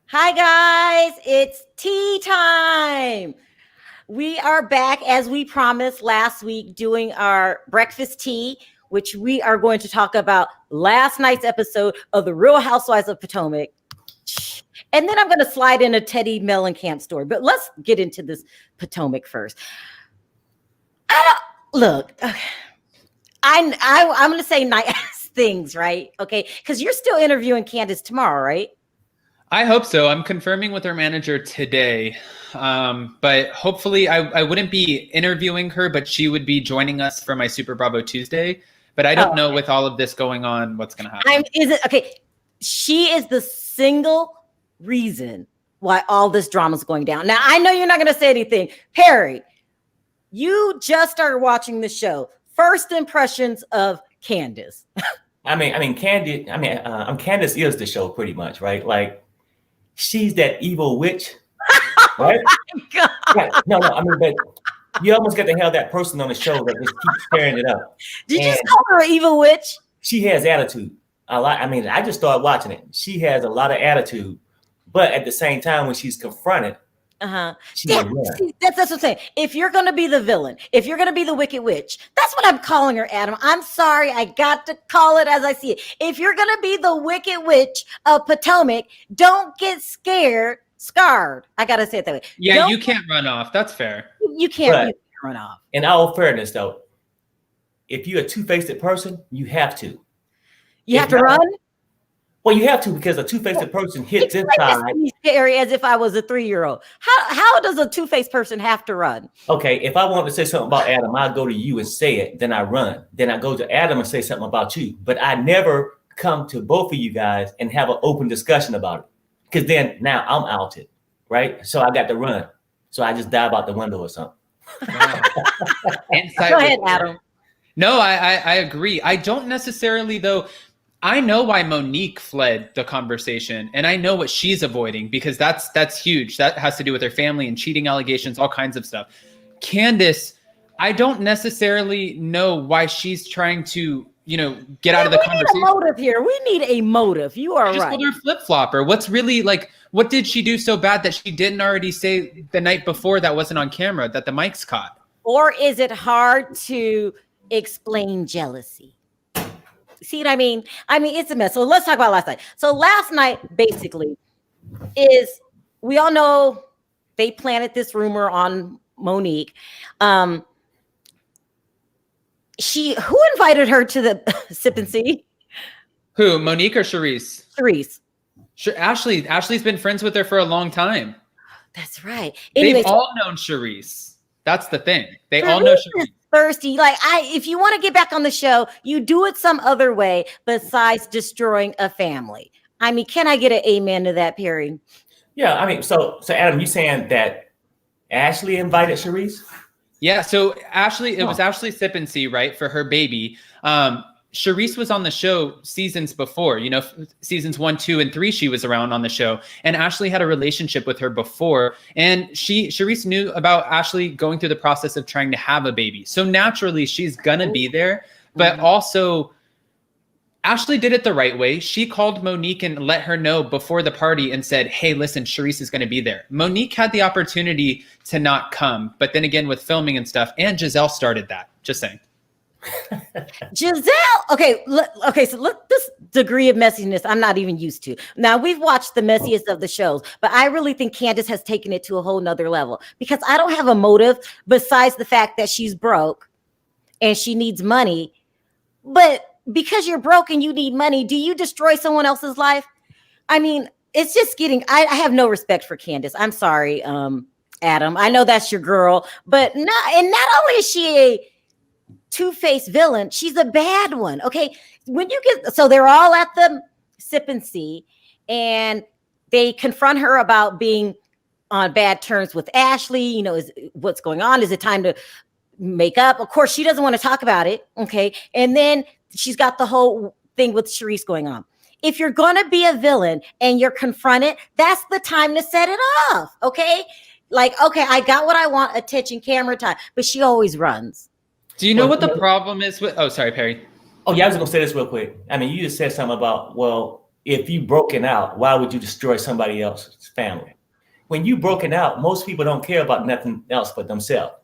Hi, guys. It's tea time. We are back as we promised last week doing our breakfast tea, which we are going to talk about last night's episode of The Real Housewives of Potomac. And then I'm going to slide in a Teddy Mellencamp story. But let's get into this Potomac first. Look, I'm going to say nice things, right? Okay, because you're still interviewing Candace tomorrow, right? I hope so. I'm confirming with her manager today. But hopefully I wouldn't be interviewing her, but she would be joining us for my Super Bravo Tuesday. But I don't know with all of this going on, what's going to happen. She is the single reason why all this drama is going down. Now, I know you're not going to say anything. Perry, you just started watching the show. First impressions of Candace. Candace is the show pretty much, right? Like, she's that evil witch, right? Oh my God. Right. No, but you almost got to have that person on the show that just keeps tearing it up. Did you just call her an evil witch? She has attitude a lot. I just started watching it. She has a lot of attitude, but at the same time, when she's confronted, that's what I'm saying. If you're going to be the villain, if you're going to be the wicked witch, that's what I'm calling her, Adam. I'm sorry. I got to call it as I see it. If you're going to be the wicked witch of Potomac, don't get scarred. I got to say it that way. Yeah, you can't run off. That's fair. You can't run off. In all fairness, though, if you're a two-faced person, you have to. You have to run? Well, you have to, because a two-faced person hits this side. Scary as if I was a 3-year-old. How does a two-faced person have to run? Okay, if I want to say something about Adam, I go to you and say it, then I run. Then I go to Adam and say something about you. But I never come to both of you guys and have an open discussion about it. Because then now I'm outed, right? So I got to run. So I just dive out the window or something. Wow. Go ahead, Adam. No, I agree. I don't necessarily, though. I know why Monique fled the conversation, and I know what she's avoiding, because that's huge. That has to do with her family and cheating allegations, all kinds of stuff. Candace, I don't necessarily know why she's trying to, get out of the conversation. We need a motive here. We need a motive. You are right. Just called her flip-flopper. What's really, what did she do so bad that she didn't already say the night before that wasn't on camera, that the mics caught? Or is it hard to explain jealousy? See what I mean? It's a mess. So let's talk about last night. So last night, basically, we all know they planted this rumor on Monique. Who invited her to the sip and see? Who, Monique or Charisse? Charisse. Ashley's been friends with her for a long time. That's right. They've all known Charisse. That's the thing. They all know Charisse. Thirsty. If you want to get back on the show, you do it some other way besides destroying a family. Can I get an amen to that, Perry? Yeah, so Adam, you saying that Ashley invited Charisse? Yeah, so it was Ashley Sip and See, right, for her baby. Charisse was on the show seasons before, seasons 1, 2, and 3, she was around on the show. And Ashley had a relationship with her before. And Charisse knew about Ashley going through the process of trying to have a baby. So naturally, she's going to be there. But also, Ashley did it the right way. She called Monique and let her know before the party and said, hey, listen, Charisse is going to be there. Monique had the opportunity to not come. But then again, with filming and stuff, and Giselle started that. Just saying. Giselle, okay, so look, this degree of messiness I'm not even used to. Now, we've watched the messiest of the shows, but I really think Candace has taken it to a whole nother level, because I don't have a motive besides the fact that she's broke and she needs money. But because you're broke and you need money, do you destroy someone else's life? It's just I have no respect for Candace. I'm sorry, Adam. I know that's your girl, but not only is she a two-faced villain, she's a bad one. Okay, so they're all at the sip and see, and they confront her about being on bad terms with Ashley. What's going on? Is it time to make up? Of course, she doesn't want to talk about it. Okay, and then she's got the whole thing with Charisse going on. If you're gonna be a villain and you're confronted, that's the time to set it off. Okay, I got what I want, attention, camera time, but she always runs. Do you know what the problem is with? Oh, sorry, Perry. Oh, yeah, I was going to say this real quick. You just said something about, if you broken out, why would you destroy somebody else's family? When you broken out, most people don't care about nothing else but themselves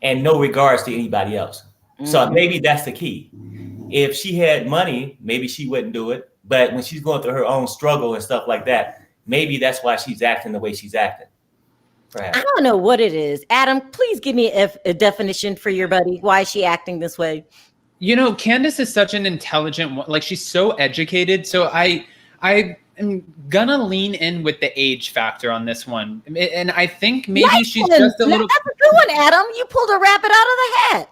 and no regards to anybody else. So maybe that's the key. If she had money, maybe she wouldn't do it. But when she's going through her own struggle and stuff like that, maybe that's why she's acting the way she's acting. Perhaps. I don't know what it is. Adam, please give me a definition for your buddy. Why is she acting this way? You know, Candace is such an intelligent, like she's so educated. So I am gonna lean in with the age factor on this one. And I think maybe she's just a little. That's a good one, Adam. You pulled a rabbit out of the hat.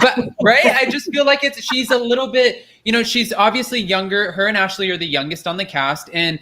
But right, I just feel like she's a little bit, you know, she's obviously younger. Her and Ashley are the youngest on the cast, and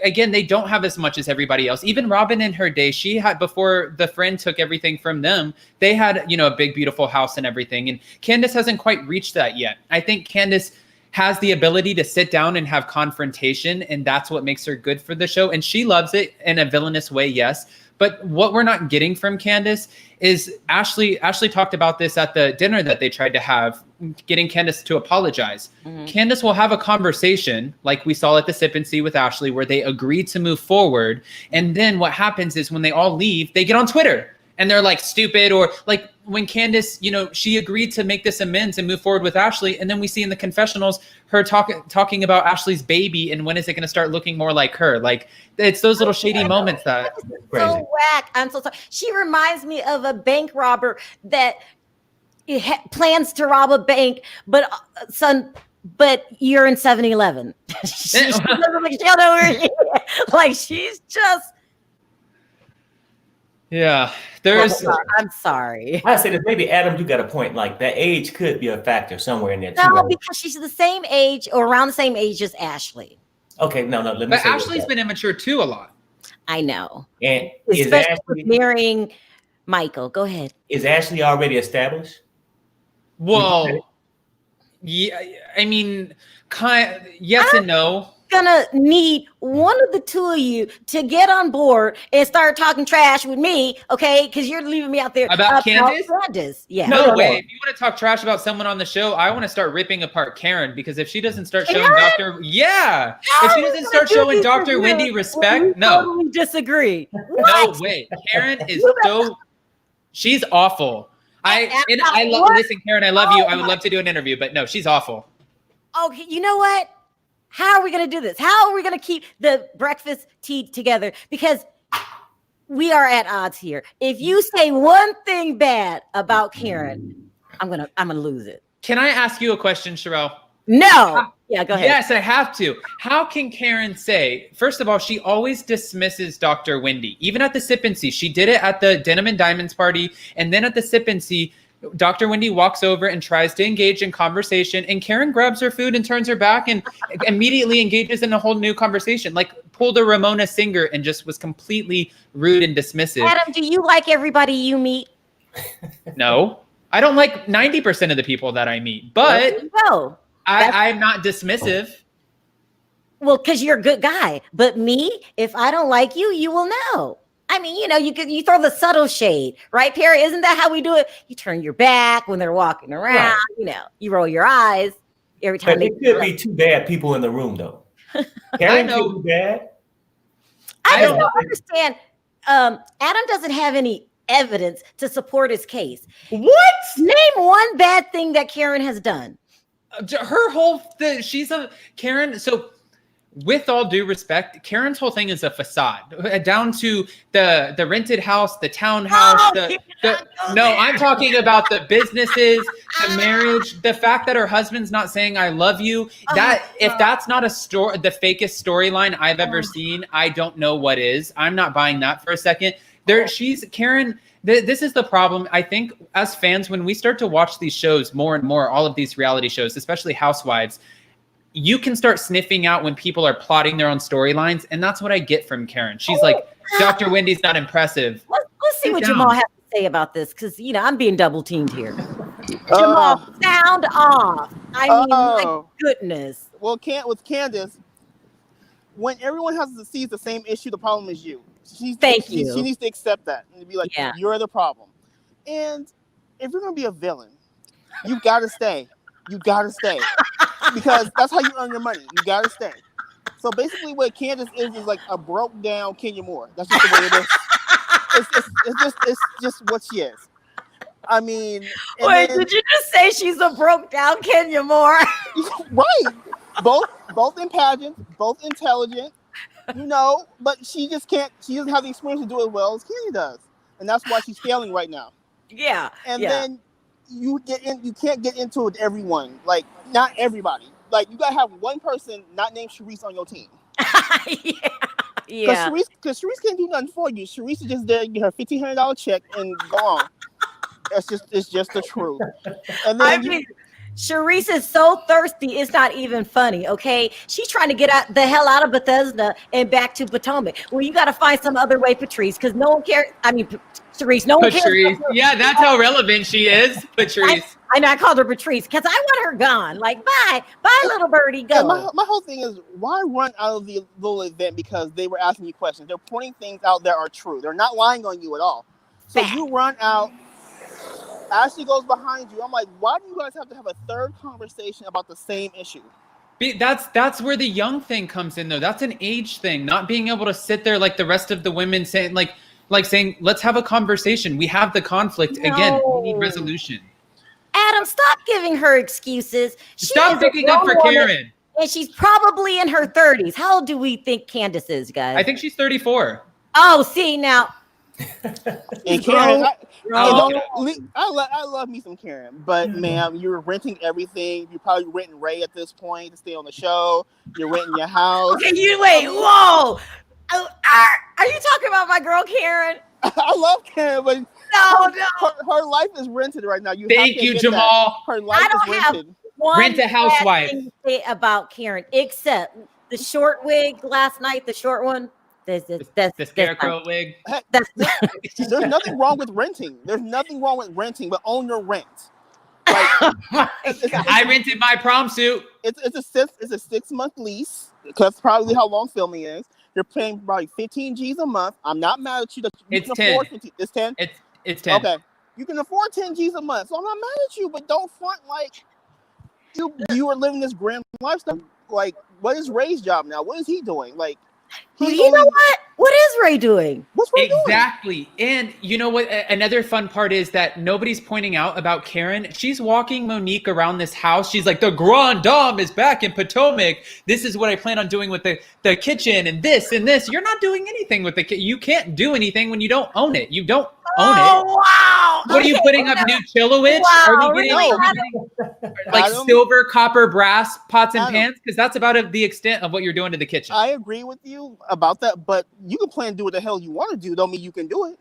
again, they don't have as much as everybody else. Even Robin in her day, she had, before the friend took everything from them, they had, you know, a big beautiful house and everything, and Candace hasn't quite reached that yet. I think Candace has the ability to sit down and have confrontation, and that's what makes her good for the show, and she loves it in a villainous way, yes. But what we're not getting from Candace is Ashley talked about this at the dinner that they tried to have, getting Candace to apologize. Candace will have a conversation like we saw at the Sip and See with Ashley, where they agreed to move forward. And then what happens is when they all leave, they get on Twitter and they're like stupid, or like when Candace, you know, she agreed to make this amends and move forward with Ashley. And then we see in the confessionals her talking about Ashley's baby and when is it going to start looking more like her? Like it's those little shady moments that so whack. I'm so sorry. She reminds me of a bank robber that plans to rob a bank, but you're in 7-Eleven. She doesn't like, she'll know where she is. Like she's just. Yeah, I'm sorry. I say that maybe Adam, you got a point. Like that age could be a factor somewhere in there too. No, because she's the same age or around the same age as Ashley. Okay, no. Let me. But Ashley's been immature too a lot. I know. And especially with marrying Michael. Go ahead. Is Ashley already established? Well, yeah. I mean, yes and no. Gonna need one of the two of you to get on board and start talking trash with me, okay? Because you're leaving me out there about Candace. Yeah. No way. If you want to talk trash about someone on the show, I want to start ripping apart Karen, because if she doesn't start showing if she doesn't start showing Dr. Wendy respect, no. Totally disagree. No way. Karen is she's awful. Listen, Karen, I love you. I would love to do an interview, but no, she's awful. Okay, you know what? How are we going to do this? How are we going to keep the breakfast tea together? Because we are at odds here. If you say one thing bad about Karen, I'm gonna lose it. Can I ask you a question, Sharrell? No. Yeah, go ahead. Yes, I have to. How can Karen say, first of all, she always dismisses Dr. Wendy, even at the Sip and See. She did it at the Denim and Diamonds party, and then at the Sip and See, Dr. Wendy walks over and tries to engage in conversation, and Karen grabs her food and turns her back and immediately engages in a whole new conversation, like pulled a Ramona Singer and just was completely rude and dismissive. Adam, do you like everybody you meet? No, I don't like 90% of the people that I meet, but I'm not dismissive. Well, because you're a good guy. But me, if I don't like you, you will know. I mean, you know, you throw the subtle shade, right, Perry? Isn't that how we do it? You turn your back when they're walking around. Right. You know, you roll your eyes every time. But there could be two bad people in the room, though. Karen could be bad. I don't understand. Adam doesn't have any evidence to support his case. What? Name one bad thing that Karen has done. Her whole thing, Karen. So, with all due respect, Karen's whole thing is a facade, down to the rented house, the townhouse. I'm talking about the businesses, the marriage, the fact that her husband's not saying "I love you." If that's not the fakest storyline I've ever seen, I don't know what is. I'm not buying that for a second. Karen. This is the problem. I think as fans, when we start to watch these shows more and more, all of these reality shows, especially Housewives, you can start sniffing out when people are plotting their own storylines. And that's what I get from Karen. She's like, Dr. Wendy's not impressive. Let's see what Jamal has to say about this. Because, you know, I'm being double teamed here. Jamal, sound off. I mean, my goodness. Well, with Candace, when everyone sees the same issue, the problem is you. She needs to accept that and be like, you're the problem. And if you're going to be a villain, you got to stay. You got to stay. Because that's how you earn your money. You got to stay. So basically, what Candace is like a broke down Kenya Moore. That's just the way it is. It's just what she is. I mean, wait, did you just say she's a broke down Kenya Moore? Right. Both in pageants, both intelligent, but she just can't. She doesn't have the experience to do it well as Kenya does, and that's why she's failing right now. Yeah. And then you can't get into it with everyone. Like, not everybody. Like, you gotta have one person not named Charisse on your team. Yeah. Because Charisse can't do nothing for you. Charisse is just there to get her $1,500 check and go on. It's just the truth. And then Charisse is so thirsty, it's not even funny, okay? She's trying to get the hell out of Bethesda and back to Potomac. Well, you got to find some other way, Patrice, because no one cares. I mean, Charisse, no one cares. Yeah, that's how relevant she is, Patrice. I know, I called her Patrice because I want her gone. Like, bye, little birdie, go. My whole thing is, why run out of the little event because they were asking you questions? They're pointing things out that are true. They're not lying on you at all. So you run out. Ashley goes behind you. I'm like, why do you guys have to have a third conversation about the same issue? That's where the young thing comes in, though. That's an age thing, not being able to sit there like the rest of the women saying, like saying, let's have a conversation. We have the conflict. Again, we need resolution. Adam, stop giving her excuses. Stop picking up for Karen. And she's probably in her 30s. How old do we think Candace is, guys? I think she's 34. Oh, see, now. And Karen, I love me some Karen, but ma'am, you're renting everything. You're probably renting Ray at this point to stay on the show. You're renting your house. Okay, whoa. Are you talking about my girl Karen? I love Karen, but her life is rented right now. Thank you, Jamal. Her life is rented. Rent a housewife. Thing to say about Karen, except the short wig last night, the short one. That's the scarecrow wig. There's nothing wrong with renting. There's nothing wrong with renting, but own your rent. Like, I rented my prom suit. It's a 6-month lease. That's probably how long filming is. You're paying probably 15 G's a month. I'm not mad at you. It's 10. It's 10. It's 10. Okay, you can afford 10 G's a month, so I'm not mad at you. But don't front like you are living this grand lifestyle. Like, what is Ray's job now? What is he doing? Like. You know what? What is Ray doing? What's Ray doing? Exactly. And you know what? Another fun part is that nobody's pointing out about Karen. She's walking Monique around this house. She's like, the Grand Dame is back in Potomac. This is what I plan on doing with the kitchen and this and this. You're not doing anything with the kitchen. You can't do anything when you don't own it. You don't own it. Oh, wow. What are you putting up new Chillowich? Wow, are you getting silver, copper, brass pots and pans? Because that's about the extent of what you're doing to the kitchen. I agree with you about that, but you can plan to do what the hell you want to do. Don't mean you can do it.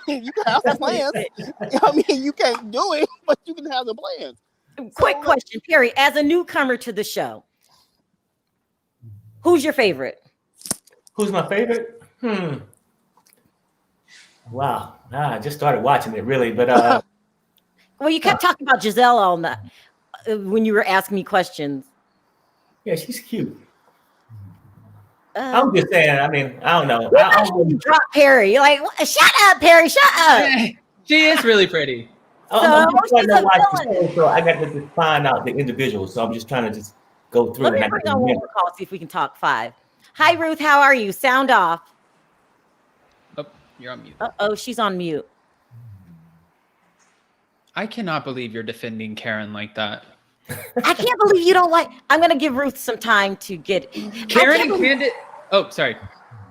You can have the plans. I mean, you can't do it, but you can have the plans. Quick question, Perry. As a newcomer to the show, who's your favorite? Who's my favorite? Wow. I just started watching it, really, but well, you kept talking about Giselle all night when you were asking me questions. Yeah, she's cute. I'm just saying. I mean, I don't know. Drop Perry. You're like, shut up, Perry. Shut up. She is really pretty. So I got to just find out the individual. So I'm just trying to just go through. Let me bring on one more call. See if we can talk 5. Hi, Ruth. How are you? Sound off. Oh, you're on mute. Oh, she's on mute. I cannot believe you're defending Karen like that. I can't believe you don't like. I'm going to give Ruth some time to get. Karen and Candace. Oh, sorry.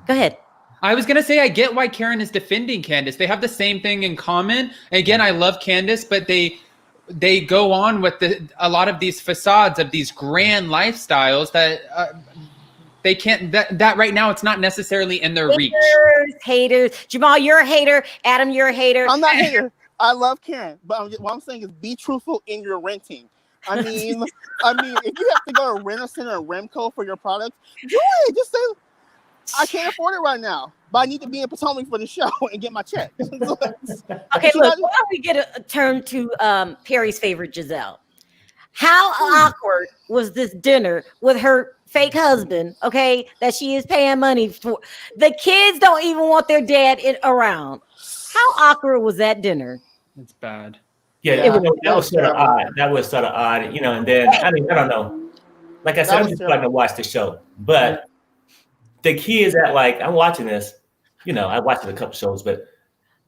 Go ahead. I was going to say, I get why Karen is defending Candace. They have the same thing in common. Again, I love Candace, but they go on with a lot of these facades of these grand lifestyles that they can't, that right now, it's not necessarily in their reach. Haters. Jamal, you're a hater. Adam, you're a hater. I'm not a hater. I love Karen, but what I'm saying is be truthful in your renting. I mean, if you have to go to Rent-A-Center or Remco for your products, do it. Just say, I can't afford it right now, but I need to be in Potomac for the show and get my check. Okay, look, why don't we get a turn to Perry's favorite, Giselle? How awkward was this dinner with her fake husband, okay, that she is paying money for? The kids don't even want their dad around. How awkward was that dinner? It's bad. Yeah, that was sort of odd. That was sort of odd, and then, I mean, I don't know. Like I said, I'm just starting to watch the show. But the kids that like, I'm watching this, you know, I watched a couple shows, but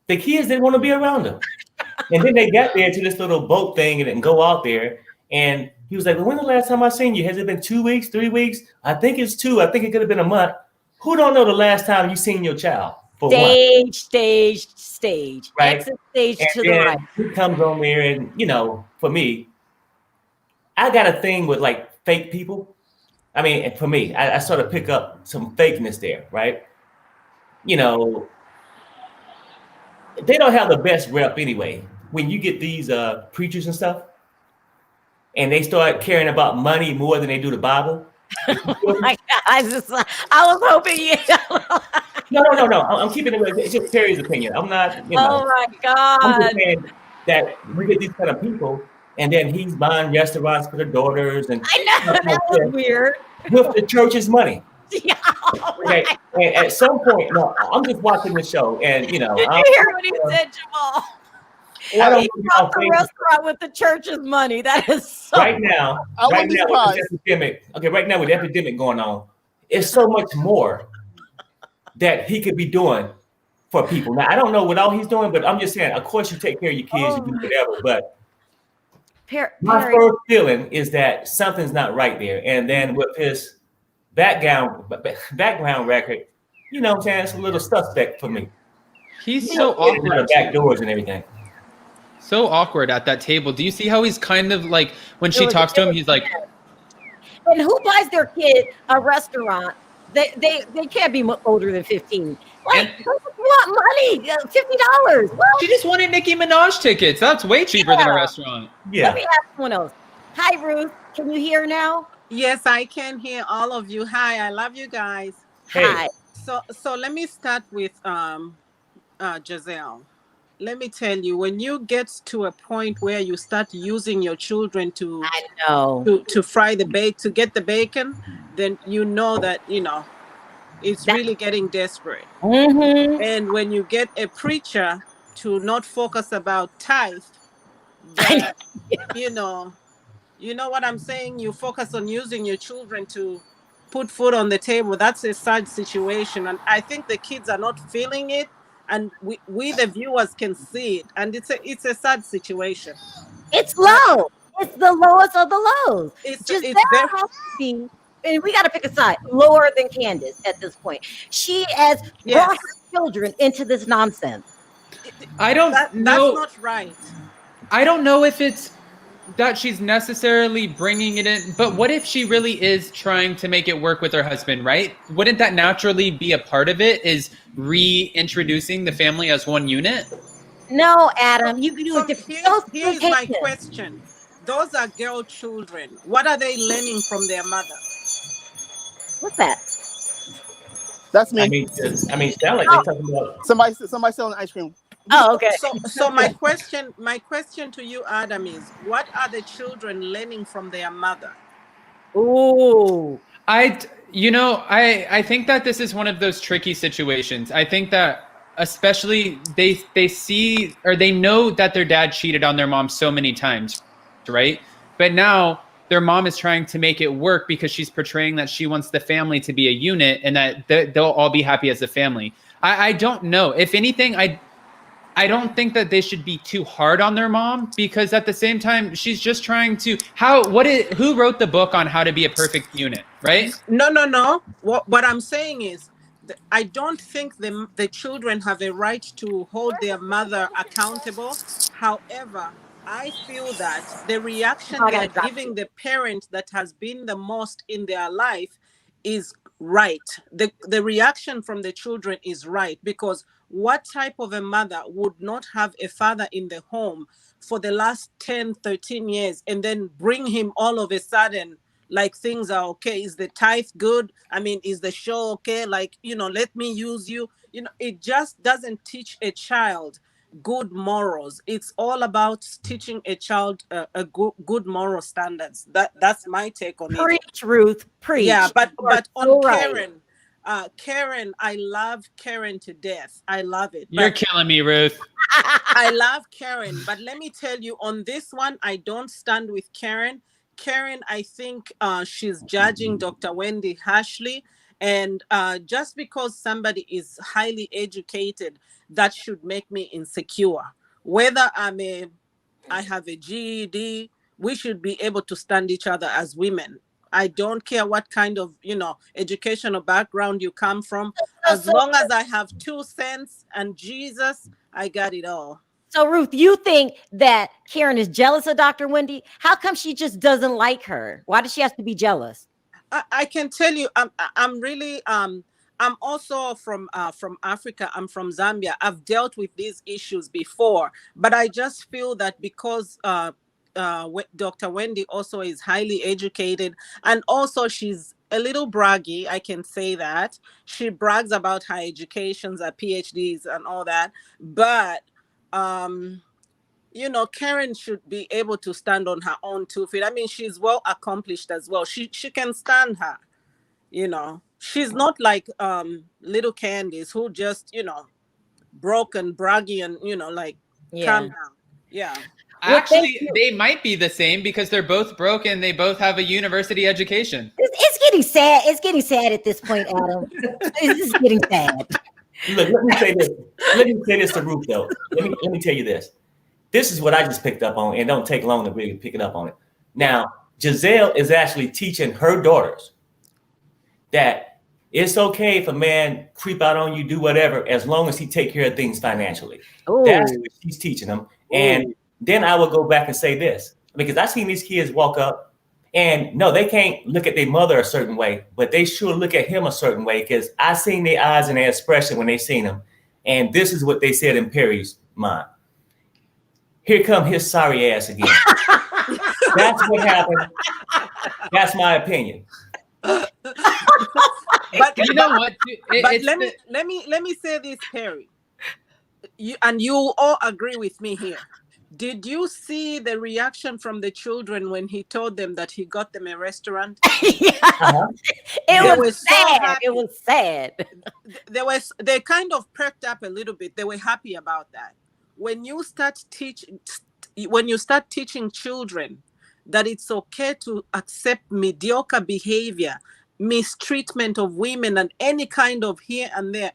the kids didn't want to be around them. And then they got there to this little boat thing and go out there. And he was like, well, when the last time I seen you? Has it been 2 weeks, 3 weeks? I think it's 2. I think it could have been a month. Who don't know the last time you seen your child? Stage. Right? Exit stage and to the right. He comes on there and, you know, for me, I got a thing with like fake people. I mean, and for me, I sort of pick up some fakeness there, right? You know, they don't have the best rep anyway. When you get these preachers and stuff, and they start caring about money more than they do the Bible. Oh my God, I was hoping you. No. I'm keeping it. It's just Terry's opinion. I'm not. You know, oh my God. I'm just saying that we get these kind of people, and then he's buying restaurants for their daughters, and I know that was weird. With the church's money. Yeah. Okay. And at some point, no, I'm just watching the show, and you know, did you hear what he said, Jamal? He bought the restaurant with the church's money. That is so right now with this epidemic. Okay, right now with the epidemic going on, it's so much more that he could be doing for people. Now I don't know what all he's doing, but I'm just saying. Of course, you take care of your kids, you do whatever. But my first feeling is that something's not right there. And then with his background record, you know what I'm saying, it's a little suspect for me. He's so awkward. Back doors and everything. So awkward at that table. Do you see how he's kind of like when she talks to him, he's like, and who buys their kid a restaurant? They can't be older than 15. Like, want money? $50. Well, she just wanted Nicki Minaj tickets. That's way cheaper than a restaurant. Yeah. Let me ask someone else. Hi, Ruth. Can you hear now? Yes, I can hear all of you. Hi, I love you guys. Hey. Hi. So let me start with Giselle. Let me tell you, when you get to a point where you start using your children to fry the bacon, to get the bacon, then you know that, you know, it's really getting desperate. Mm-hmm. And when you get a preacher to not focus about tithe, but, you know what I'm saying? You focus on using your children to put food on the table. That's a sad situation. And I think the kids are not feeling it. And we the viewers can see it, and it's a sad situation. It's low. It's the lowest of the lows. It's and we got to pick a side. Lower than Candace at this point. She has brought her children into this nonsense. I don't know. That's not right. I don't know if it's that she's necessarily bringing it in, but what if she really is trying to make it work with her husband, right? Wouldn't that naturally be a part of it, is reintroducing the family as one unit? No, Adam, you can do it different. Here's my question. Those are girl children. What are they learning from their mother? What's that? That's me. I mean, sound like they're talking about somebody selling ice cream. Oh, okay. So my question to you, Adam, is what are the children learning from their mother? Ooh. I think that this is one of those tricky situations. I think that especially they see or they know that their dad cheated on their mom so many times, right? But now their mom is trying to make it work because she's portraying that she wants the family to be a unit and that they'll all be happy as a family. I don't know. If anything, I don't think that they should be too hard on their mom, because at the same time, she's just trying to who wrote the book on how to be a perfect unit, right? No. What I'm saying is, I don't think the children have a right to hold their mother accountable. However, I feel that the reaction they're giving the parent that has been the most in their life is right. The reaction from the children is right, because what type of a mother would not have a father in the home for the last 10, 13 years and then bring him all of a sudden like things are okay? Is the tithe good? I mean, is the show okay? Like, let me use you. It just doesn't teach a child good morals. It's all about teaching a child a good moral standards. That's my take on it. Preach, Ruth, preach. Yeah, but on right. Karen, Karen, I love Karen to death. I love it. You're killing me, Ruth. I love Karen, but let me tell you, on this one, I don't stand with Karen. Karen, I think she's judging Dr. Wendy Ashley. And just because somebody is highly educated, that should make me insecure. Whether I have a GED, we should be able to stand each other as women. I don't care what kind of, educational background you come from. As long as I have 2 cents and Jesus, I got it all. So Ruth, you think that Karen is jealous of Dr. Wendy? How come she just doesn't like her? Why does she have to be jealous? I can tell you, I'm really, I'm also from Africa. I'm from Zambia. I've dealt with these issues before, but I just feel that because Dr. Wendy also is highly educated, and also she's a little braggy. I can say that she brags about her educations, her PhDs, and all that. But Karen should be able to stand on her own 2 feet. I mean, she's well accomplished as well. She can stand her. She's not like little Candice, who just broken, braggy, and calm down. Yeah. Actually, they might be the same because they're both broken. They both have a university education. It's getting sad. It's getting sad at this point, Adam. This is getting sad. Look, let me say this. Let me say this to Ruth, though. Let me tell you this. This is what I just picked up on, and don't take long to really pick it up on it. Now, Giselle is actually teaching her daughters that it's okay if a man creep out on you, do whatever, as long as he take care of things financially. Ooh. That's what she's teaching them. And then I will go back and say this, because I've seen these kids walk up and no, they can't look at their mother a certain way, but they sure look at him a certain way, because I seen their eyes and their expression when they seen him. And this is what they said in Perry's mind. Here come his sorry ass again. That's what happened. That's my opinion. But you know what? Let me say this, Perry. You all agree with me here. Did you see the reaction from the children when he told them that he got them a restaurant? Yeah. Uh-huh. It was sad. So it was sad. They kind of perked up a little bit. They were happy about that. When you start teaching children that it's okay to accept mediocre behavior, mistreatment of women, and any kind of here and there,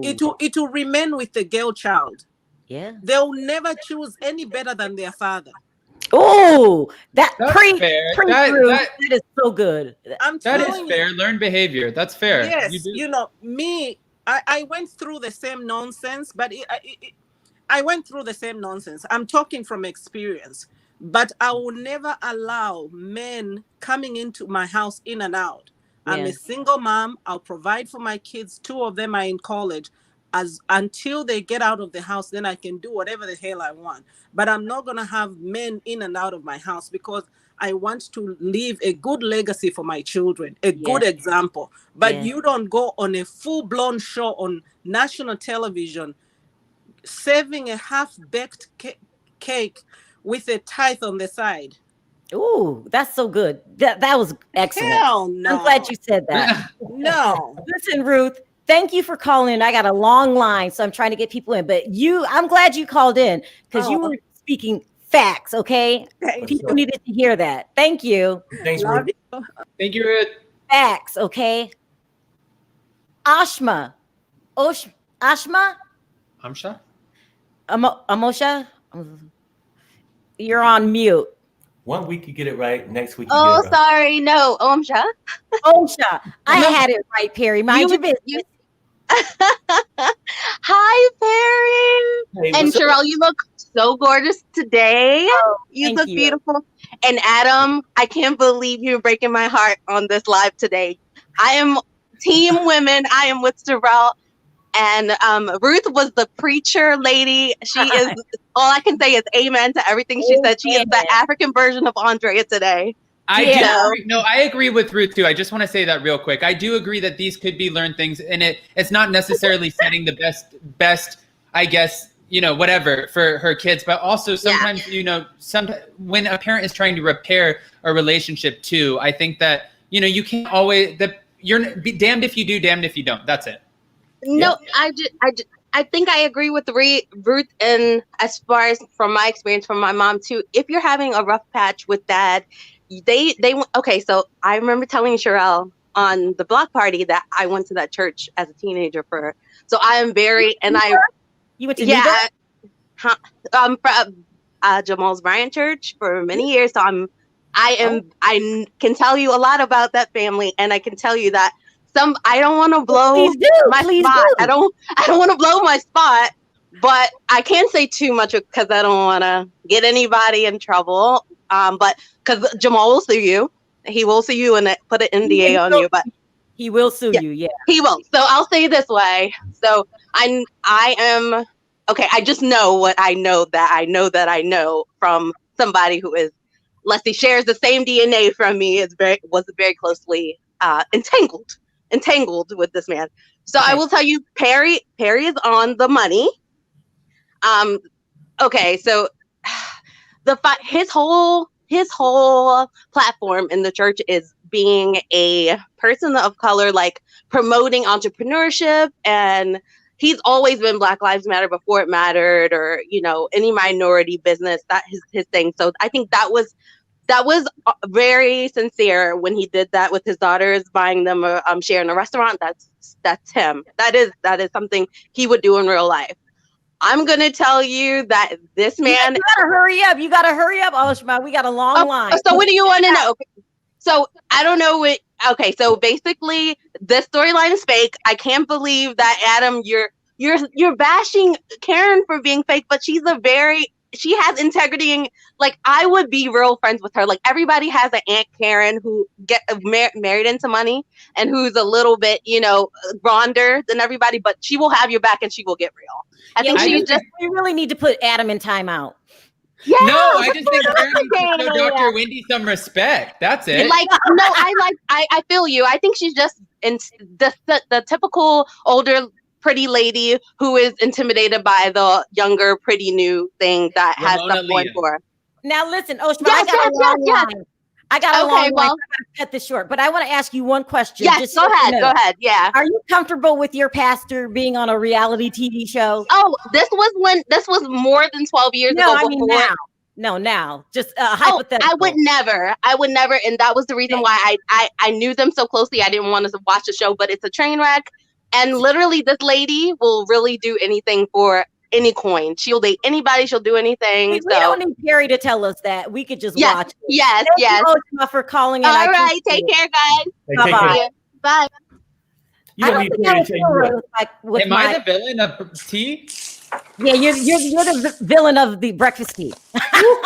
it will remain with the girl child. Yeah, they'll never choose any better than their father. Oh, that's fair. That is so good. That is fair. Learn behavior. That's fair. Yes, me. I went through the same nonsense, but I went through the same nonsense. I'm talking from experience, but I will never allow men coming into my house in and out. Yeah. I'm a single mom. I'll provide for my kids. 2 of them are in college. Until they get out of the house, then I can do whatever the hell I want. But I'm not going to have men in and out of my house, because I want to leave a good legacy for my children, a good example. But you don't go on a full-blown show on national television serving a half-baked cake with a tithe on the side. Ooh, that's so good. That was excellent. Hell no. I'm glad you said that. No. Listen, Ruth, thank you for calling in. I got a long line, so I'm trying to get people in. But I'm glad you called in, because you were speaking facts, okay? People needed to hear that. Thank you. Thanks, Ruth. Thank you, Ruth. Facts, okay? Ashma. Ashma? Amsha? Amosha? You're on mute. 1 week you get it right, next week you get it right. Sorry, no, Omsha. Omsha. I had it right, Perry. Mind your business. Hi, Perry. Hey, and Sharrell, you look so gorgeous today. You look beautiful. And Adam, I can't believe you're breaking my heart on this live today. I am team women. I am with Sharrell. And Ruth was the preacher lady. She is, all I can say is amen to everything she said. She is the African version of Andrea today. I agree with Ruth too. I just want to say that real quick. I do agree that these could be learned things, and it's not necessarily setting the best, I guess, whatever for her kids, but also sometimes, when a parent is trying to repair a relationship too, I think that, you can't always, you're be damned if you do, damned if you don't. That's it. No, I think I agree with Ruth, and as far as from my experience from my mom too, if you're having a rough patch with dad, okay, so I remember telling Sharrell on the block party that I went to that church as a teenager so I am very, and you went to Jamal's Bryant Church for many years. So I can tell you a lot about that family, and I can tell you that I don't want to blow my spot. I don't want to blow my spot, but I can't say too much because I don't want to get anybody in trouble. But because Jamal will sue you, he will sue you and put an NDA on you. But he will sue you. Yeah, he will. So I'll say this way. So I am okay. I just know what I know that I know from somebody who is, let's see, shares the same DNA from me. Was very closely entangled with this man. So okay. I will tell you, Perry is on the money. Okay, so his whole platform in the church is being a person of color, like promoting entrepreneurship, and he's always been Black Lives Matter before it mattered, or any minority business. That is his thing. So I think that was very sincere when he did that with his daughters, buying them a share in a restaurant. That's him. That is something he would do in real life. I'm gonna tell you that this man. You gotta hurry up. Oshma. We got a long line. So what do you want to know? So I don't know what. Okay, so basically this storyline is fake. I can't believe that, Adam, you're bashing Karen for being fake, but she has integrity, and like I would be real friends with her. Like everybody has an Aunt Karen who get married into money and who's a little bit, ronder than everybody, but she will have your back and she will get real. I think we really need to put Adam in timeout. Yeah, no, I just think Karen needs to show Dr. Wendy some respect. That's it. I feel you. I think she's just in the typical older pretty lady who is intimidated by the younger pretty new thing that has stuff going for her. Now listen, Oshma, I got a long line. I got a long line. I gotta cut this short, but I want to ask you one question. Yes, go ahead. Yeah. Are you comfortable with your pastor being on a reality TV show? Oh, this was more than 12 years ago. I mean now. Just hypothetical. I would never, and that was the reason why I knew them so closely. I didn't want to watch the show, but it's a train wreck. And literally, this lady will really do anything for any coin. She'll date anybody. She'll do anything. We don't need Perry to tell us that. We could just watch. Yes. Thank you, Oshma, for calling in. All right. Take care, guys. Bye. Bye. You don't need Perry to tell you what. Am I the villain of tea? Yeah, you're the villain of the breakfast tea. No.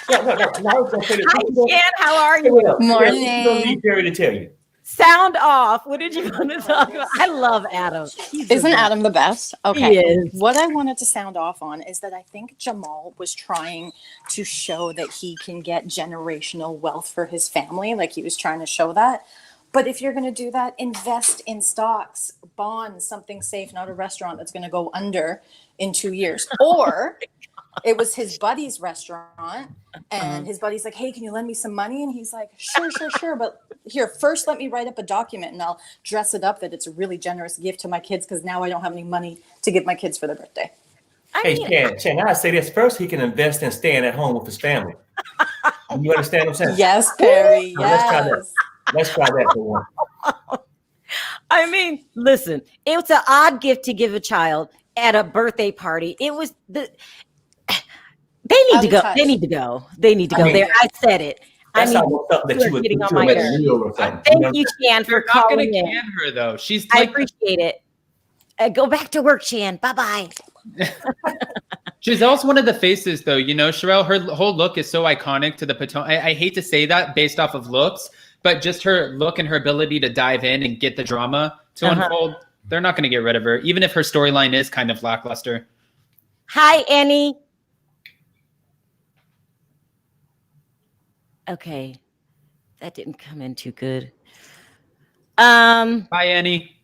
Hi, Jan. How are you? Morning. You don't need Perry to tell you. Sound off. What did you want to talk about? I love Adam. Isn't Adam the best? Okay. He is. What I wanted to sound off on is that I think Jamal was trying to show that he can get generational wealth for his family. Like he was trying to show that. But if you're going to do that, invest in stocks, bonds, something safe, not a restaurant that's going to go under in 2 years. Or it was his buddy's restaurant and his buddy's like, hey, can you lend me some money? And he's like, sure. But here, first, let me write up a document and I'll dress it up that it's a really generous gift to my kids because now I don't have any money to give my kids for their birthday. Chan, I say this first, he can invest in staying at home with his family. You understand what I'm saying? Yes, Perry. Yes. Let's try that for one. I mean, listen, it's an odd gift to give a child at a birthday party. It was They need to go. They need to go. There, I said it. That's almost something that you would do to a meal or something. Thank you, Chan, for calling in. You're not going to can her though. I appreciate it. Go back to work, Chan. Bye. Giselle's one of the faces, though. Sharrell, her whole look is so iconic to the Potomac. I hate to say that based off of looks, but just her look and her ability to dive in and get the drama to unfold. They're not going to get rid of her, even if her storyline is kind of lackluster. Hi, Annie. Okay, that didn't come in too good. Hi, Annie.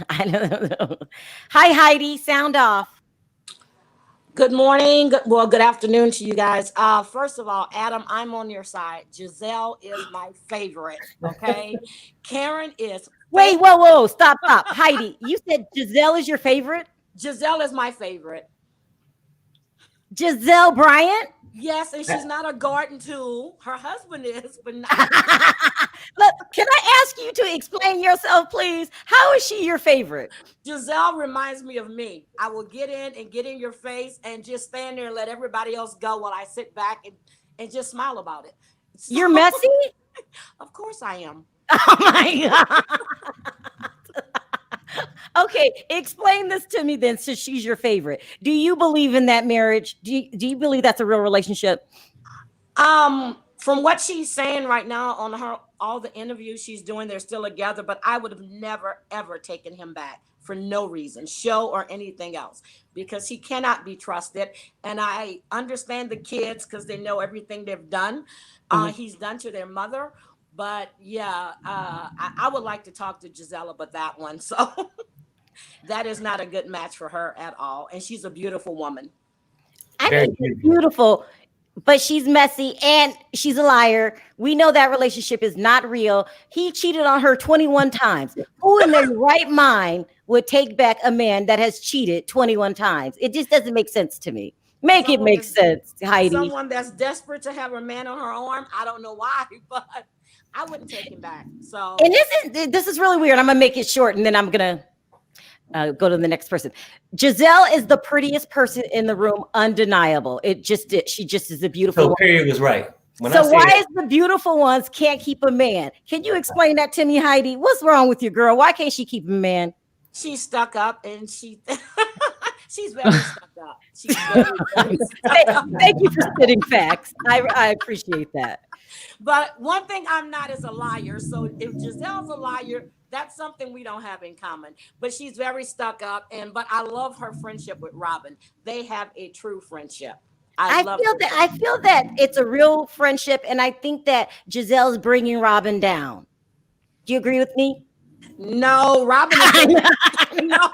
I don't know. Hi, Heidi. Sound off. Good morning. Good afternoon to you guys. First of all, Adam, I'm on your side. Giselle is my favorite. Okay. Karen is. Wait, whoa. Stop. Heidi, you said Giselle is your favorite? Giselle is my favorite. Giselle Bryant? Yes, and she's not a garden tool. Her husband is, but not. Look, can I ask you to explain yourself, please? How is she your favorite? Giselle reminds me of me. I will get in your face and just stand there and let everybody else go while I sit back and just smile about it. So, You're messy? Of course I am. Oh my God. Okay, explain this to me then, since she's your favorite. Do you believe in that marriage? Do you believe that's a real relationship? From what she's saying right now on all the interviews she's doing, they're still together, but I would have never, ever taken him back for no reason, show or anything else, because he cannot be trusted. And I understand the kids because they know everything they've done. He's done to their mother. But yeah, I would like to talk to Giselle about that one. So that is not a good match for her at all. And she's a beautiful woman. I mean, she's beautiful, but she's messy and she's a liar. We know that relationship is not real. He cheated on her 21 times. Who in their right mind would take back a man that has cheated 21 times? It just doesn't make sense to me. It make sense, Heidi. Someone that's desperate to have a man on her arm. I don't know why, but I wouldn't take him back. So, and this is really weird. I'm gonna make it short, and then I'm gonna go to the next person. Giselle is the prettiest person in the room, undeniable. She just is a beautiful. So Perry was right. Why is the beautiful ones can't keep a man? Can you explain that to me, Heidi? What's wrong with your girl? Why can't she keep a man? She's stuck up, and she's very stuck up. She's very stuck up. Thank you for spitting facts. I appreciate that. But one thing I'm not is a liar. So if Giselle's a liar, that's something we don't have in common. But she's very stuck up. But I love her friendship with Robin. They have a true friendship. I feel that it's a real friendship, and I think that Giselle's bringing Robin down. Do you agree with me? No, Robin is no.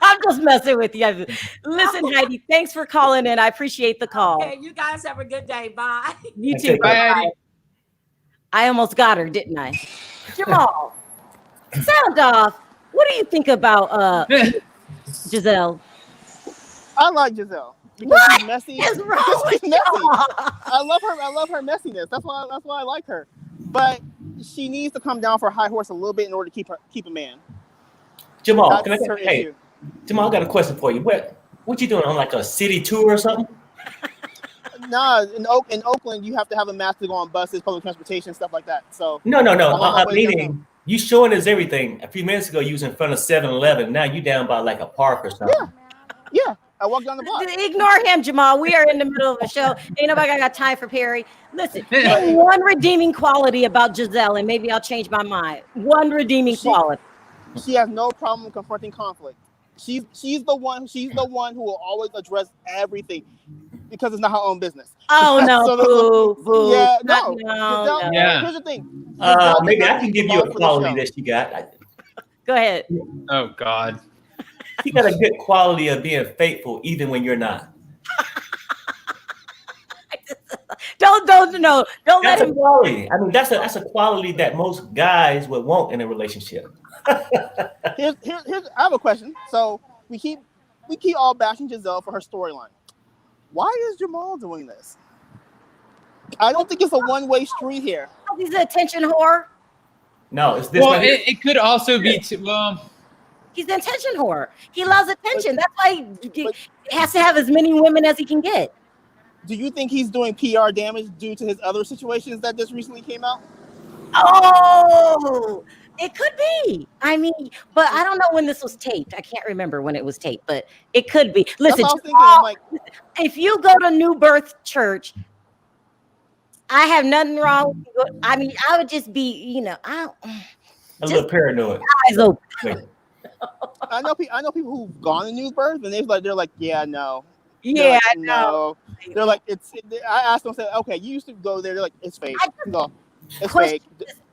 I'm just messing with you. Listen, Heidi, thanks for calling in. I appreciate the call. Okay, you guys have a good day. Bye. You too. Bye, Heidi. I almost got her, didn't I? Jamal, sound off. What do you think about Giselle? I like Giselle because she's messy. What is wrong with messy. I love her. I love her messiness. That's why I like her. But she needs to come down for a high horse a little bit in order to keep a man. Jamal, Jamal, I got a question for you. What you doing on like a city tour or something? Nah, in Oakland, you have to have a mask to go on buses, public transportation, stuff like that. So no. I'm meaning you showing us everything. A few minutes ago, you was in front of 7-Eleven. Now you down by like a park or something. Yeah. I walked down the block. Ignore him, Jamal. We are in the middle of a show. Ain't nobody got time for Perry. Listen, one redeeming quality about Giselle, and maybe I'll change my mind. One redeeming quality. She has no problem confronting conflict. She's the one who will always address everything because it's not her own business. Oh no! Boo. Yeah, no. Giselle, yeah. Here's the thing. Maybe I can give you a quality that she got. Go ahead. Oh God. She got a good quality of being faithful even when you're not. Don't let him. Quality. I mean, that's a quality that most guys would want in a relationship. Here's I have a question. So we keep all bashing Giselle for her storyline. Why is Jamal doing this? I don't think it's a one-way street here. He's an attention whore. No, it's this. Well, it could also be He's an attention whore. He loves attention. That's why he has to have as many women as he can get. Do you think he's doing PR damage due to his other situations that just recently came out? Oh, it could be. I mean, but I don't know when this was taped. I can't remember when it was taped, but it could be. Listen, if you go to New Birth Church, I have nothing wrong. I mean, I would just be, a little paranoid. Eyes open. I know people who've gone to New Birth and they're like, yeah, no. Yeah, I know. They're like, I asked them, I said, okay, you used to go there. They're like, it's fake. No, it's fake.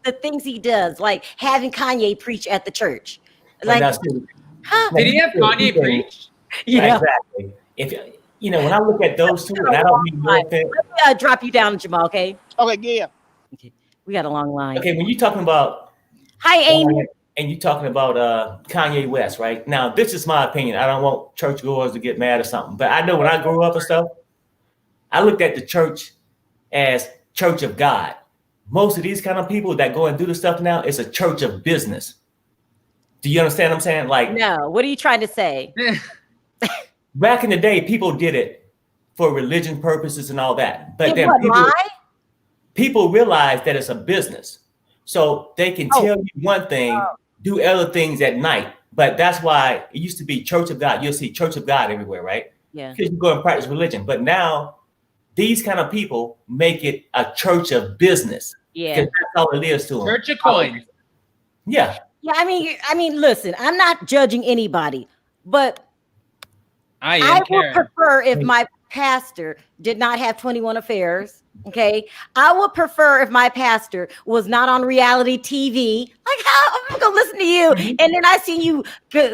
The things he does, like having Kanye preach at the church. Like, did he have Kanye preach? Yeah, exactly. If when I look at those two, and I don't mean no offense. Let me drop you down, Jamal. Okay. Okay. Yeah. Okay. We got a long line. Okay, when you're talking about, hi, Amy. and you're talking about Kanye West, right? Now, this is my opinion. I don't want churchgoers to get mad or something, but I know when I grew up and stuff, I looked at the church as church of God. Most of these kind of people that go and do the stuff now, it's a church of business. Do you understand what I'm saying? Like, no, what are you trying to say? Back in the day, people did it for religion purposes and all that. But then people realize that it's a business. So they can tell you one thing, do other things at night. But that's why it used to be Church of God. You'll see Church of God everywhere, right? Yeah. Because you go and practice religion. But now these kind of people make it a church of business. Yeah. That's all it is to them. Church of coins. Yeah. Yeah, I mean, listen, I'm not judging anybody, but I would prefer if my pastor did not have 21 affairs. Okay, I would prefer if my pastor was not on reality TV. Like, how am I gonna listen to you? And then I see you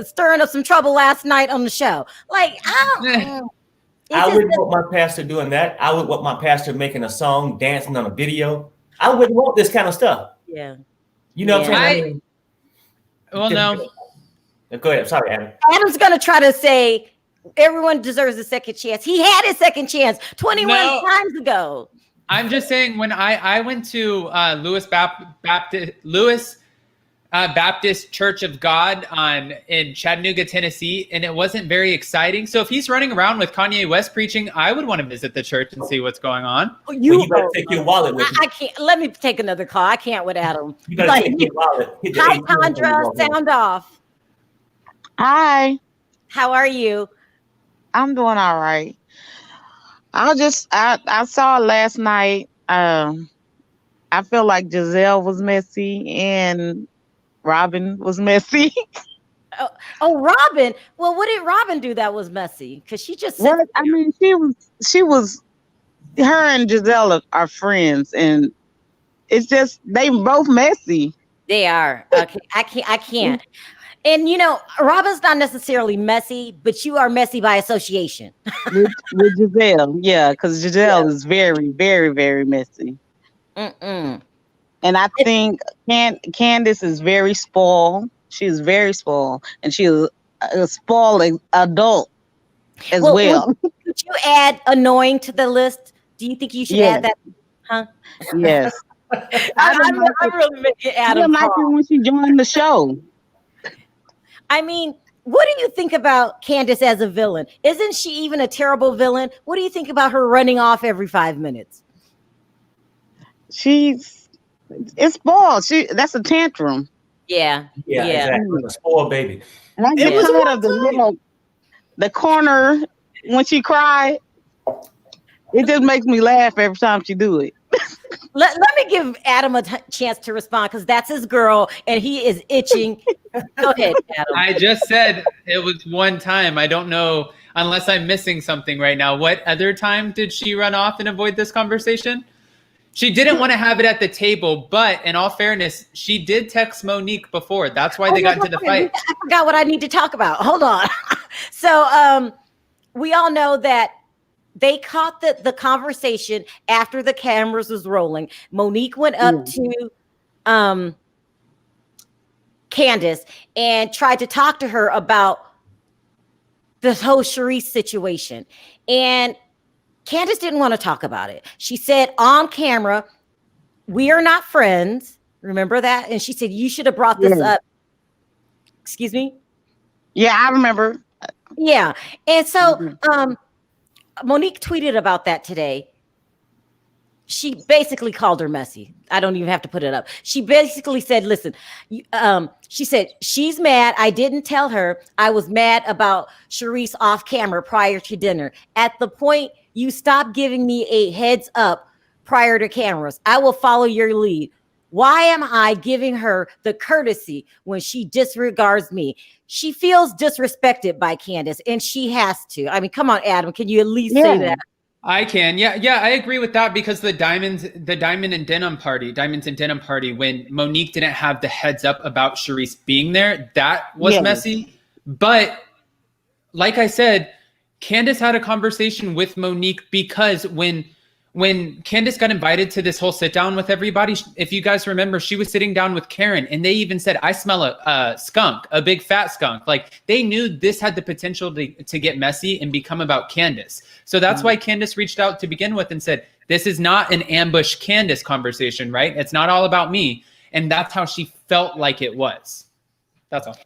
stirring up some trouble last night on the show. Like, I wouldn't want my pastor doing that. I would want my pastor making a song, dancing on a video. I wouldn't want this kind of stuff. Yeah. You know what I'm saying? Well, no. Go ahead. Sorry, Adam. Adam's gonna try to say everyone deserves a second chance. He had his second chance 21 times ago. I'm just saying, when I went to Lewis Baptist Church of God in Chattanooga, Tennessee, and it wasn't very exciting. So if he's running around with Kanye West preaching, I would want to visit the church and see what's going on. You better take your wallet with you. I can't. Let me take another call. I can't with Adam. You better take your wallet. Hi, Chandra. Sound off. Hi. How are you? I'm doing all right. I saw last night. I feel like Giselle was messy and Robin was messy. Oh, Robin. Well, what did Robin do that was messy? Because she just said, I mean, she was her and Giselle are friends, and it's just they both messy. They are. Okay, I can't. And you know, Robin's not necessarily messy, but you are messy by association. with Giselle, yeah, because Giselle is very, very, very messy. And I think Candace is very spoiled. She's very spoiled, and she is a spoiled adult as well. Could you add annoying to the list? Do you think you should add that? Huh? Yes. I'm really making Adam. I didn't like her when she joined the show. I mean, what do you think about Candace as a villain? Isn't she even a terrible villain? What do you think about her running off every 5 minutes? It's spoiled. That's a tantrum. Yeah. Exactly. A spoiled baby. And I get tired of the corner when she cried. It just makes me laugh every time she do it. Let me give Adam a chance to respond, because that's his girl and he is itching. Go ahead, Adam. I just said it was one time. I don't know, unless I'm missing something right now. What other time did she run off and avoid this conversation? She didn't want to have it at the table, but in all fairness, she did text Monique before. That's why they got into the fight. I forgot what I need to talk about. Hold on. So we all know that they caught the conversation after the cameras was rolling. Monique went up to Candace and tried to talk to her about this whole Charisse situation. And Candace didn't want to talk about it. She said on camera, "We are not friends." Remember that? And she said, "You should have brought this up." Excuse me? Yeah, I remember. Yeah. And so Monique tweeted about that today. She basically called her messy. I don't even have to put it up. She basically said, listen, she said, she's mad. I didn't tell her. I was mad about Charisse off camera prior to dinner. At the point you stopped giving me a heads up prior to cameras, I will follow your lead. Why am I giving her the courtesy when she disregards me? She feels disrespected by Candace, and she has to. I mean, come on, Adam. Can you at least say that? I can. Yeah, I agree with that, because the diamonds and denim party, when Monique didn't have the heads up about Charisse being there, that was messy. But like I said, Candace had a conversation with Monique, because when when Candace got invited to this whole sit down with everybody, if you guys remember, she was sitting down with Karen and they even said, I smell a skunk, a big fat skunk. Like they knew this had the potential to get messy and become about Candace. So that's why Candace reached out to begin with and said, this is not an ambush Candace conversation, right? It's not all about me. And that's how she felt like it was. That's all.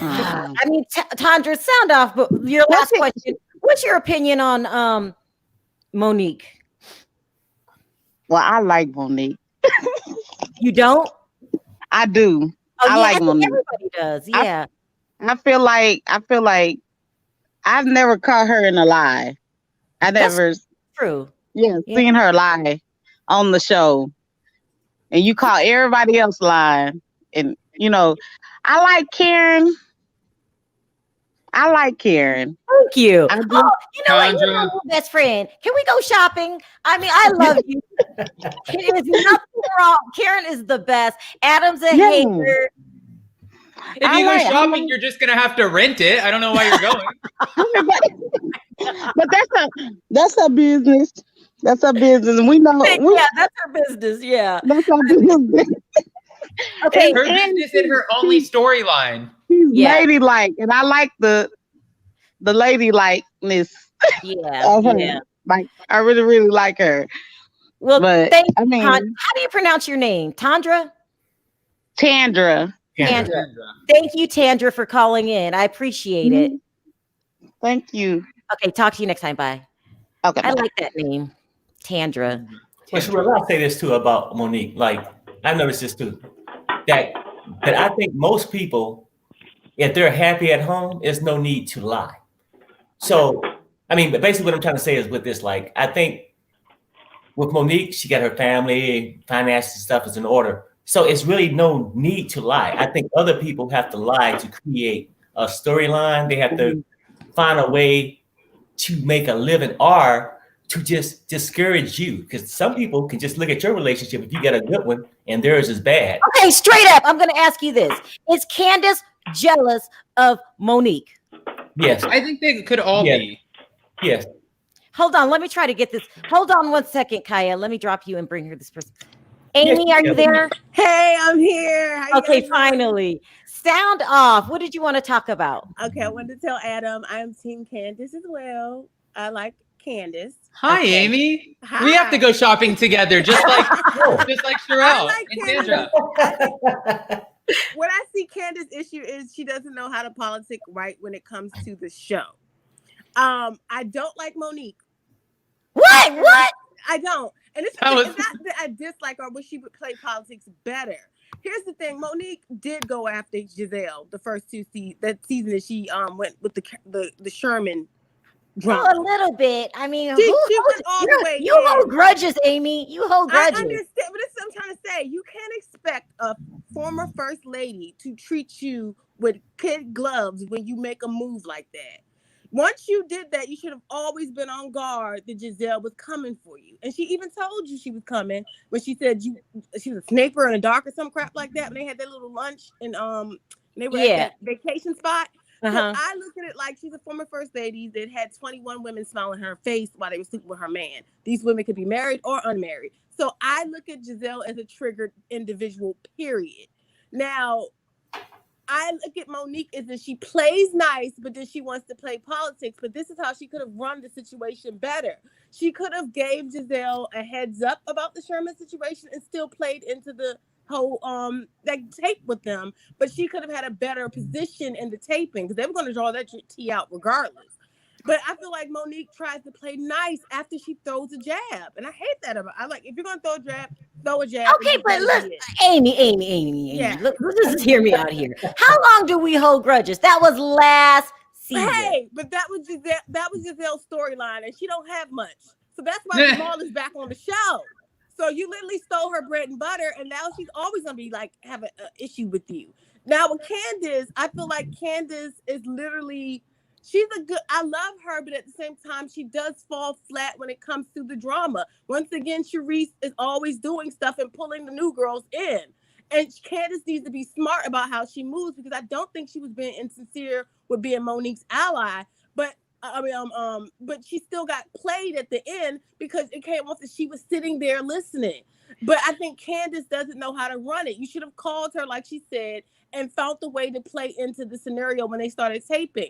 I mean, Tandra, sound off, but your last question, what's your opinion on Monique? Well, I like Monique. You don't? I do. Oh, I like Monique. Everybody does. Yeah. I feel like I've never caught her in a lie. True. Seen her lie on the show. And you call everybody else lying. And I like Karen. Thank you. I do. Oh, you know what? You're my best friend. Can we go shopping? I mean, I love you. It is nothing wrong. Karen is the best. Adam's a hater. If you go shopping, you're just gonna have to rent it. I don't know why you're going. But that's our business. That's our business, and we know. That's our business. Yeah, that's our business. Okay, her business is her only storyline. She's ladylike, and I like the ladylikeness. Of her. Yeah. Like I really, really like her. Well, but how do you pronounce your name? Tandra. Tandra. Thank you, Tandra, for calling in. I appreciate it. Thank you. Okay, talk to you next time. Bye. Okay. I like that name, Tandra. Well, Sharrell, I'll say this too about Monique. Like I've noticed this too, that I think most people, if they're happy at home, there's no need to lie. So, I mean, but basically what I'm trying to say is with this, like, I think with Monique, she got her family, finances and stuff is in order. So it's really no need to lie. I think other people have to lie to create a storyline. They have to find a way to make a living or to just discourage you. Because some people can just look at your relationship if you got a good one and theirs is bad. Okay, straight up, I'm going to ask you this. Is Candace jealous of Monique? Yes. I think they could all be. Yes. Hold on, let me try to get this. Hold on 1 second, Kaya. Let me drop you and bring her this person. Amy, are you there? Hey, I'm here. Okay, finally. Sound off. What did you want to talk about? Okay, I wanted to tell Adam I am Team Candace as well. I like Candace. Hi, Amy. Hi. We have to go shopping together, just like Sharrell and Sandra. What I see Candace's issue is she doesn't know how to politic right when it comes to the show. I don't like Monique. What? I don't. And it's not that I dislike her. I wish she would play politics better. Here's the thing: Monique did go after Giselle the first two seasons. That season that she went with the Sherman drama. Oh, a little bit. I mean, she went all the way. You hold grudges, Amy. You hold grudges. I understand, but this is what I'm trying to say. You can't expect a former first lady to treat you with kid gloves when you make a move like that. Once you did that, you should have always been on guard that Giselle was coming for you. And she even told you she was coming when she said she was a sniper in the dark or some crap like that. When they had their little lunch and they were at that vacation spot. So I look at it like she's a former first lady that had 21 women smiling in her face while they were sleeping with her man. These women could be married or unmarried. So I look at Giselle as a triggered individual, period. Now, I look at Monique as that she plays nice, but then she wants to play politics. But this is how she could have run the situation better. She could have gave Giselle a heads up about the Sherman situation and still played into the whole tape with them. But she could have had a better position in the taping because they were going to draw that tea out regardless. But I feel like Monique tries to play nice after she throws a jab. And I hate that about her. I like, if you're going to throw a jab. Okay, but look, Amy. Yeah. Look, just hear me out here. How long do we hold grudges? That was last season. Hey, but that was Giselle's storyline, and she don't have much. So that's why Jamal is back on the show. So you literally stole her bread and butter, and now she's always going to be like, have an issue with you. Now with Candace, I feel like Candace is literally... I love her, but at the same time, she does fall flat when it comes to the drama. Once again, Charisse is always doing stuff and pulling the new girls in. And Candace needs to be smart about how she moves because I don't think she was being insincere with being Monique's ally. But But she still got played at the end because it came off that she was sitting there listening. But I think Candace doesn't know how to run it. You should have called her, like she said, and found the way to play into the scenario when they started taping.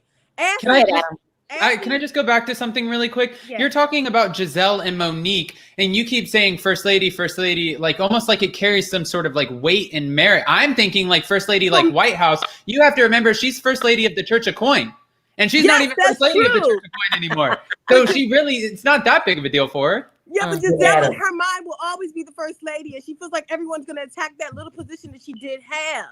Can I just go back to something really quick? Yeah. You're talking about Giselle and Monique, and you keep saying first lady, like almost like it carries some sort of like weight and merit. I'm thinking like first lady, like White House. You have to remember she's first lady of the Church of Coin, and she's not even first lady of the Church of Coin anymore. So she really, it's not that big of a deal for her. Yeah, but Giselle in her mind will always be the first lady, and she feels like everyone's going to attack that little position that she did have.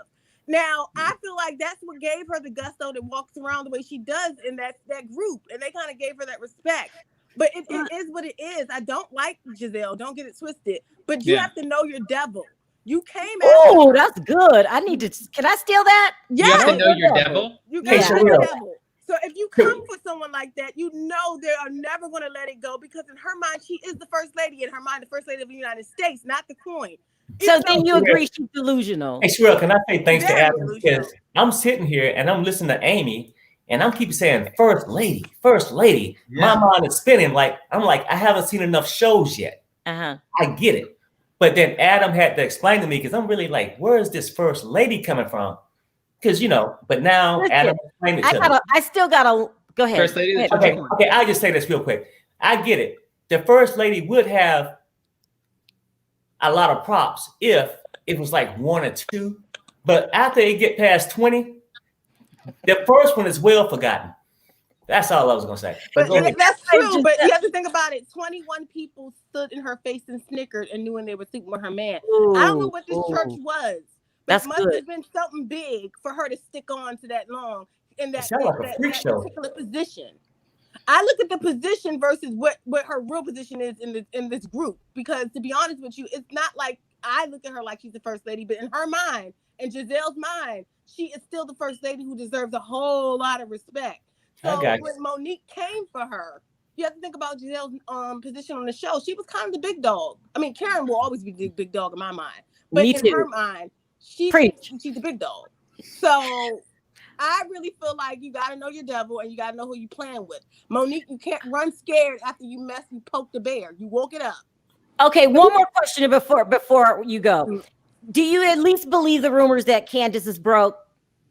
Now, I feel like that's what gave her the gusto that walks around the way she does in that group, and they kind of gave her that respect. But it is what it is. I don't like Giselle. Don't get it twisted. But you have to know your devil. You came. Oh, that's good. I need to. Can I steal that? Yeah. You have to know your devil. You got to know your devil. So if you come for someone like that, you know they are never going to let it go because in her mind, she is the first lady. In her mind, the first lady of the United States, not the coin. So then you agree she's delusional. Hey, Sharrell, can I say thanks to Adam? Because I'm sitting here and I'm listening to Amy and I'm keep saying first lady. Yeah. My mind is spinning like I haven't seen enough shows yet. I get it. But then Adam had to explain to me because I'm really like, where is this first lady coming from? Because but now Adam explained it to me. I still gotta go ahead. First lady. Okay, I'll just say this real quick. I get it. The first lady would have a lot of props if it was like 1 or 2, but after they get past 20, the first one is well forgotten. That's all I was gonna say. But that's true. But you have to think about it. 21 people stood in her face and snickered and knew when they were sleeping with her man. I don't know what this church was. But it must have been something big for her to stick on to that long in that particular position. I look at the position versus what her real position is in this group. Because to be honest with you, it's not like I look at her like she's the first lady, but in her mind, in Giselle's mind, she is still the first lady who deserves a whole lot of respect. So when Monique came for her, you have to think about Giselle's position on the show. She was kind of the big dog. I mean, Karen will always be the big dog in my mind. But in her mind, she's the big dog. So I really feel like you got to know your devil and you got to know who you playing with. Monique, you can't run scared after you poke the bear. You woke it up. Okay, one more question before you go. Do you at least believe the rumors that Candace is broke?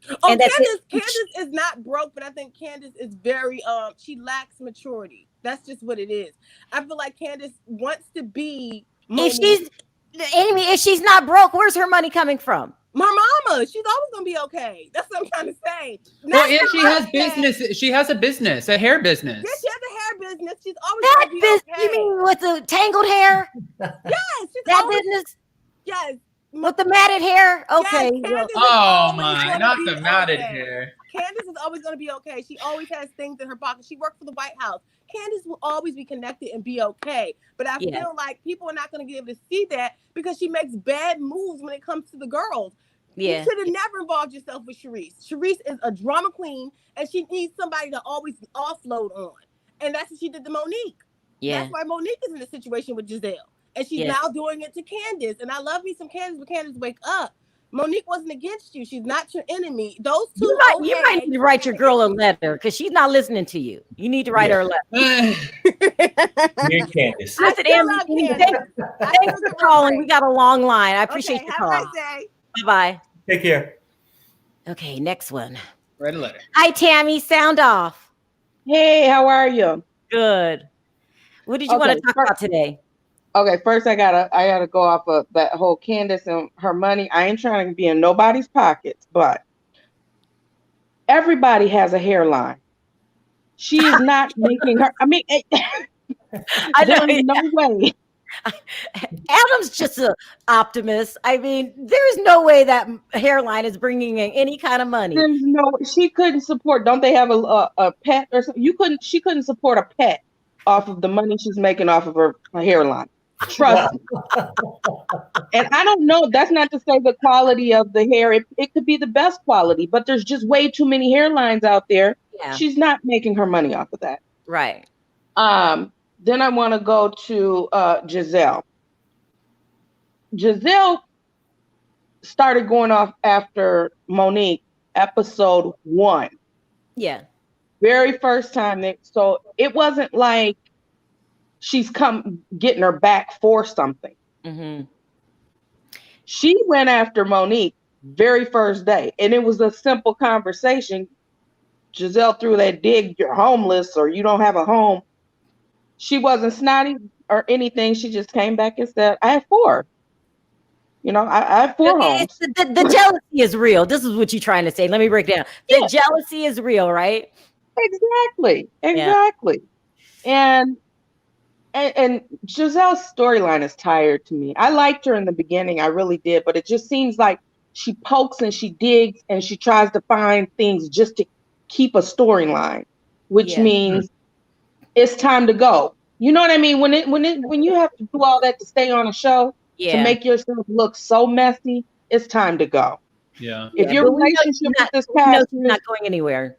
Oh, and Candace is not broke, but I think Candace is very she lacks maturity. That's just what it is. I feel like Candace wants to be Monique. If she's not broke, where's her money coming from? My mama, she's always gonna be okay. That's what I'm trying to say. Well, and she has business. She has a business, a hair business. Yes, she has a hair business. She's always gonna be okay. You mean with the tangled hair? Yes, that business. Yes, with the matted hair. Okay. Yes, oh my, not the matted hair. Candace is always gonna be okay. She always has things in her pocket. She worked for the White House. Candace will always be connected and be okay. But I feel like people are not going to be able to see that because she makes bad moves when it comes to the girls. Yeah. You should have never involved yourself with Charisse. Charisse is a drama queen and she needs somebody to always offload on. And that's what she did to Monique. Yeah. That's why Monique is in a situation with Giselle. And she's now doing it to Candace. And I love me some Candace, but Candace, wake up. Monique wasn't against you. She's not your enemy. Those two. You might need to write your girl a letter because she's not listening to you. You need to write her a letter. Dear Candace. Listen, thanks for calling. We got a long line. I appreciate your call. Bye-bye. Take care. Okay, next one. Write a letter. Hi, Tammy. Sound off. Hey, how are you? Good. What did you want to talk about today? Okay, first I gotta go off of that whole Candace and her money. I ain't trying to be in nobody's pockets, but everybody has a hairline. She is not making her. I mean, there's no way. Adam's just an optimist. I mean, there's no way that hairline is bringing in any kind of money. There's no. She couldn't support. Don't they have a pet or something? She couldn't support a pet off of the money she's making off of her hairline. Trust me. And I don't know. That's not to say the quality of the hair. It could be the best quality, but there's just way too many hairlines out there. Yeah. She's not making her money off of that. Right. Then I want to go to Giselle. Giselle started going off after Monique, episode 1. Yeah. very first time so it wasn't like she's come getting her back for something. Mm-hmm. She went after Monique very first day, and it was a simple conversation. Giselle threw that dig, you're homeless or you don't have a home. She wasn't snotty or anything. She just came back and said, I have 4. You know, I have 4 homes. The jealousy is real. This is what you're trying to say. Let me break down. The jealousy is real, right? Exactly. Yeah. And Giselle's storyline is tired to me. I liked her in the beginning. I really did. But it just seems like she pokes and she digs and she tries to find things just to keep a storyline, which means it's time to go. You know what I mean? When you have to do all that to stay on a show, to make yourself look so messy, it's time to go. Yeah. If your relationship with this past, she's not going anywhere.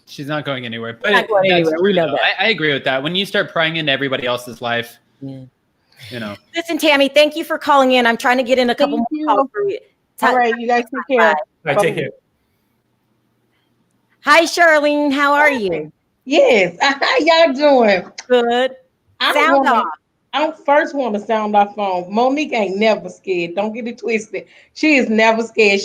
She's not going anywhere. But not going anywhere. We know that. I agree with that. When you start prying into everybody else's life, you know. Listen, Tammy, thank you for calling in. I'm trying to get in a couple more calls for you. All right, you guys take care. All right, take care. Hi, Charlene. How are you? Yes. How y'all doing? Good. Sound off. I first want to sound off on Monique ain't never scared. Don't get it twisted. She is never scared.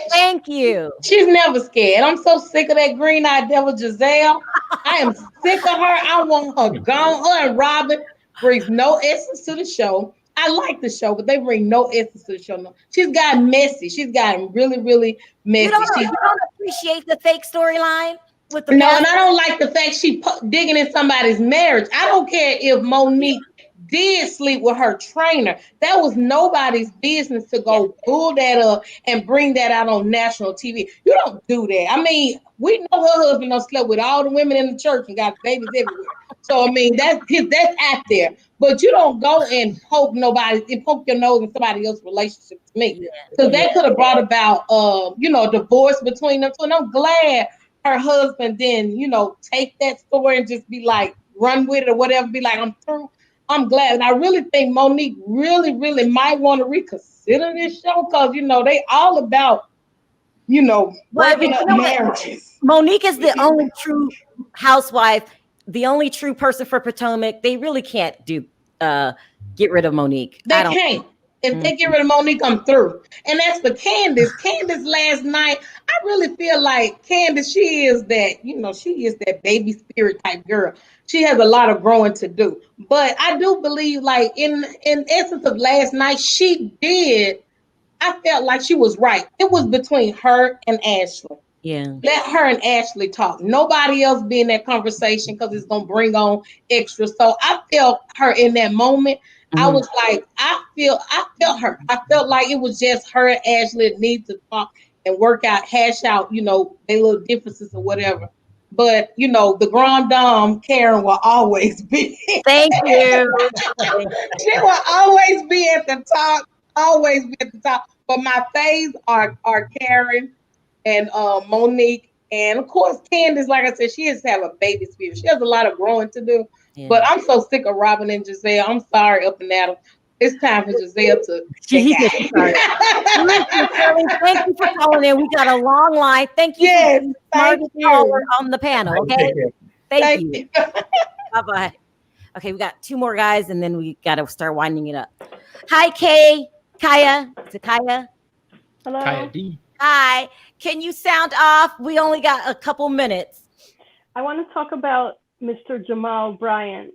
Thank you. She's never scared. I'm so sick of that green-eyed devil Giselle. I am sick of her. I want her gone. Her and Robin brings no essence to the show. I like the show, but they bring no essence to the show. No. She's gotten messy. She's gotten really, really messy. You don't appreciate the fake storyline? With the and I don't like the fact she digging in somebody's marriage. I don't care if Monique did sleep with her trainer. That was nobody's business to go pull that up and bring that out on national TV. You don't do that. I mean, we know her husband done slept with all the women in the church and got babies everywhere. So I mean, that's out there. But you don't go and poke your nose in somebody else's relationship to me. Because that could have brought about divorce between them. So I'm glad her husband didn't, take that story and just be like, run with it or whatever, be like, I'm through. I'm glad. And I really think Monique really, really might want to reconsider this show because, they all about, breaking up marriages. Monique is the only true housewife, the only true person for Potomac. They really can't get rid of Monique. They can't. If they get rid of Monique, I'm through. And that's for Candace. Candace last night, I really feel like Candace, she is that baby spirit type girl. She has a lot of growing to do. But I do believe, like, in essence of last night, I felt like she was right. It was between her and Ashley. Yeah. Let her and Ashley talk. Nobody else be in that conversation because it's going to bring on extra. So I felt her in that moment. I was like, I felt her. I felt like it was just her and Ashley that need to talk and work out, hash out, their little differences or whatever. But, the grand dame, Karen, will always be. Thank you. She will always be at the top, But my faves are Karen and Monique. And, of course, Candace, like I said, she has to have a baby spirit. She has a lot of growing to do. Yeah. But I'm so sick of Robin and Giselle. I'm sorry, up and at them. It's time for Giselle to. Thank you for calling in. We got a long line. Thank you. Yes, thank you. On the panel. Okay. Thank you. Bye-bye. Okay, we got 2 more guys, and then we got to start winding it up. Hi, Kaya. Is it Kaya? Hello. Kaya D. Hi. Can you sound off? We only got a couple minutes. I want to talk about Mr. Jamal Bryant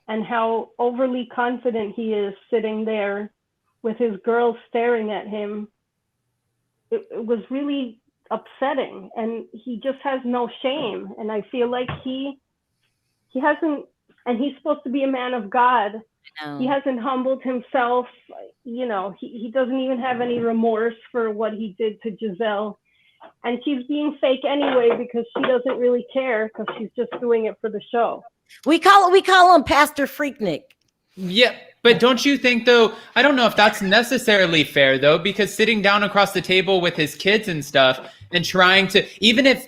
and how overly confident he is sitting there with his girls staring at him. It was really upsetting, and he just has no shame. And I feel like he hasn't, and he's supposed to be a man of God. He hasn't humbled himself. He doesn't even have any remorse for what he did to Giselle. And she's being fake anyway because she doesn't really care because she's just doing it for the show. We call him Pastor Freaknik. Yeah, but don't you think though? I don't know if that's necessarily fair though, because sitting down across the table with his kids and stuff and trying to, even if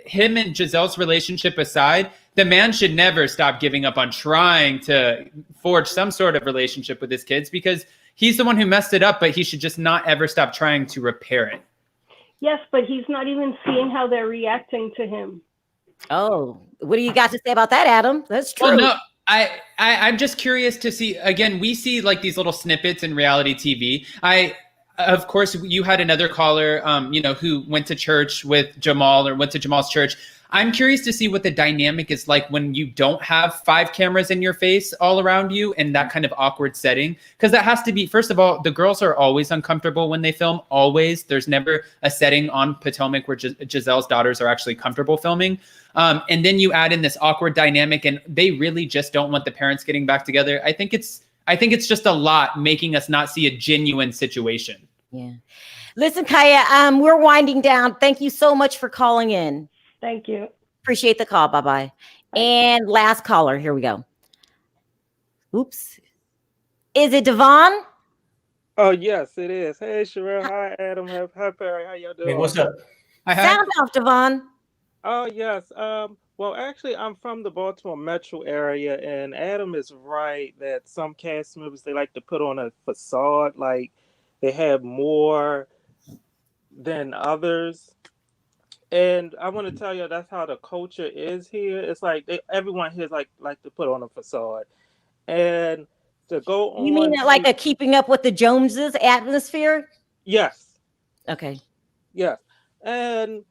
him and Giselle's relationship aside, the man should never stop giving up on trying to forge some sort of relationship with his kids because he's the one who messed it up, but he should just not ever stop trying to repair it. Yes, but he's not even seeing how they're reacting to him. Oh, what do you got to say about that, Adam? That's true. Well, no, I'm just curious to see, again, we see like these little snippets in reality TV. Of course, you had another caller, who went to church with Jamal or went to Jamal's church. I'm curious to see what the dynamic is like when you don't have 5 cameras in your face all around you in that kind of awkward setting. Because that has to be, first of all, the girls are always uncomfortable when they film, always. There's never a setting on Potomac where Giselle's daughters are actually comfortable filming. And then you add in this awkward dynamic and they really just don't want the parents getting back together. I think it's just a lot making us not see a genuine situation. Yeah. Listen, Kaya, we're winding down. Thank you so much for calling in. Thank you. Appreciate the call. Bye-bye. And last caller. Here we go. Oops. Is it Devon? Oh, yes, it is. Hey, Sharrell. Hi, Adam. Hi, Perry. How y'all doing? Hey, what's up? Sound off, Devon. Oh, yes. Well, actually, I'm from the Baltimore metro area, and Adam is right that some cast members, they like to put on a facade, like they have more than others. And I want to tell you, that's how the culture is here. It's like everyone here is like to put on a facade. And to go on. You mean like a keeping up with the Joneses atmosphere? Yes. Okay. Yes. And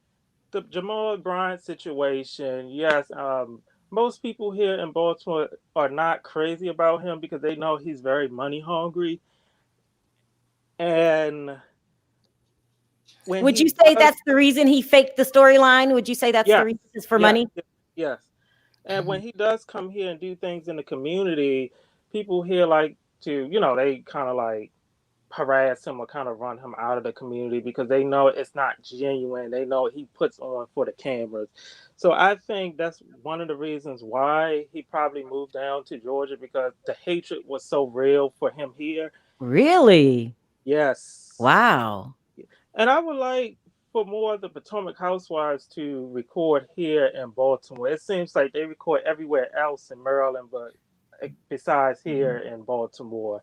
the Jamal Bryant situation, yes. Most people here in Baltimore are not crazy about him because they know he's very money hungry. And would you say that's the reason he faked the storyline? Would you say that's the reason is for money? Yes. And when he does come here and do things in the community, people here like to, they kind of like harass him or kind of run him out of the community because they know it's not genuine. They know he puts on for the cameras. So I think that's one of the reasons why he probably moved down to Georgia, because the hatred was so real for him here. Really? Yes. Wow. And I would like for more of the Potomac Housewives to record here in Baltimore. It seems like they record everywhere else in Maryland, but besides here in Baltimore.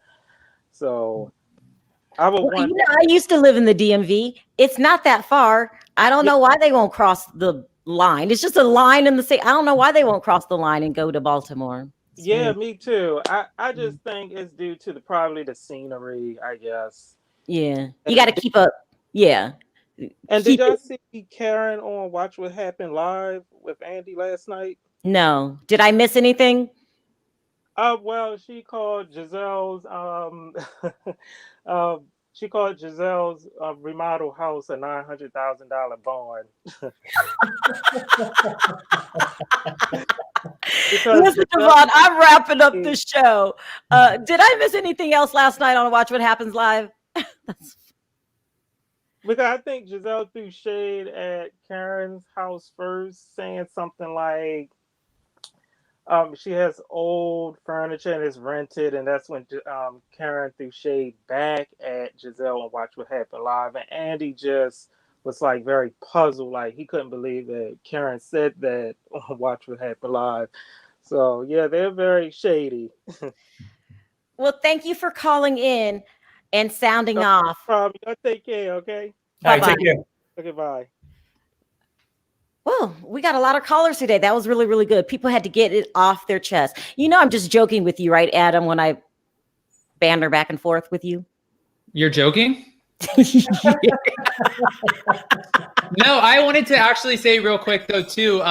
So I would want. I used to live in the DMV. It's not that far. I don't know why they won't cross the line. It's just a line in the state. I don't know why they won't cross the line and go to Baltimore. Yeah, me too. I just think it's due to probably the scenery, I guess. Yeah, you got to keep up. Yeah. And did y'all see Karen on Watch What Happened Live with Andy last night? No. Did I miss anything? Well, she called Giselle's remodel house a $900,000 barn. Listen, Devon, I'm wrapping up the show. Did I miss anything else last night on Watch What Happens Live? Because I think Giselle threw shade at Karen's house first, saying something like she has old furniture and it's rented, and that's when Karen threw shade back at Giselle on Watch What Happened Live, and Andy just was like very puzzled, like he couldn't believe that Karen said that on Watch What Happened Live. So yeah, they're very shady. Well, thank you for calling in and sounding off. Y'all take care, okay? All right, take care. Okay, bye. Well, we got a lot of callers today. That was really, really good. People had to get it off their chest. I'm just joking with you, right, Adam, when I banter back and forth with you? You're joking? No, I wanted to actually say real quick, though, too,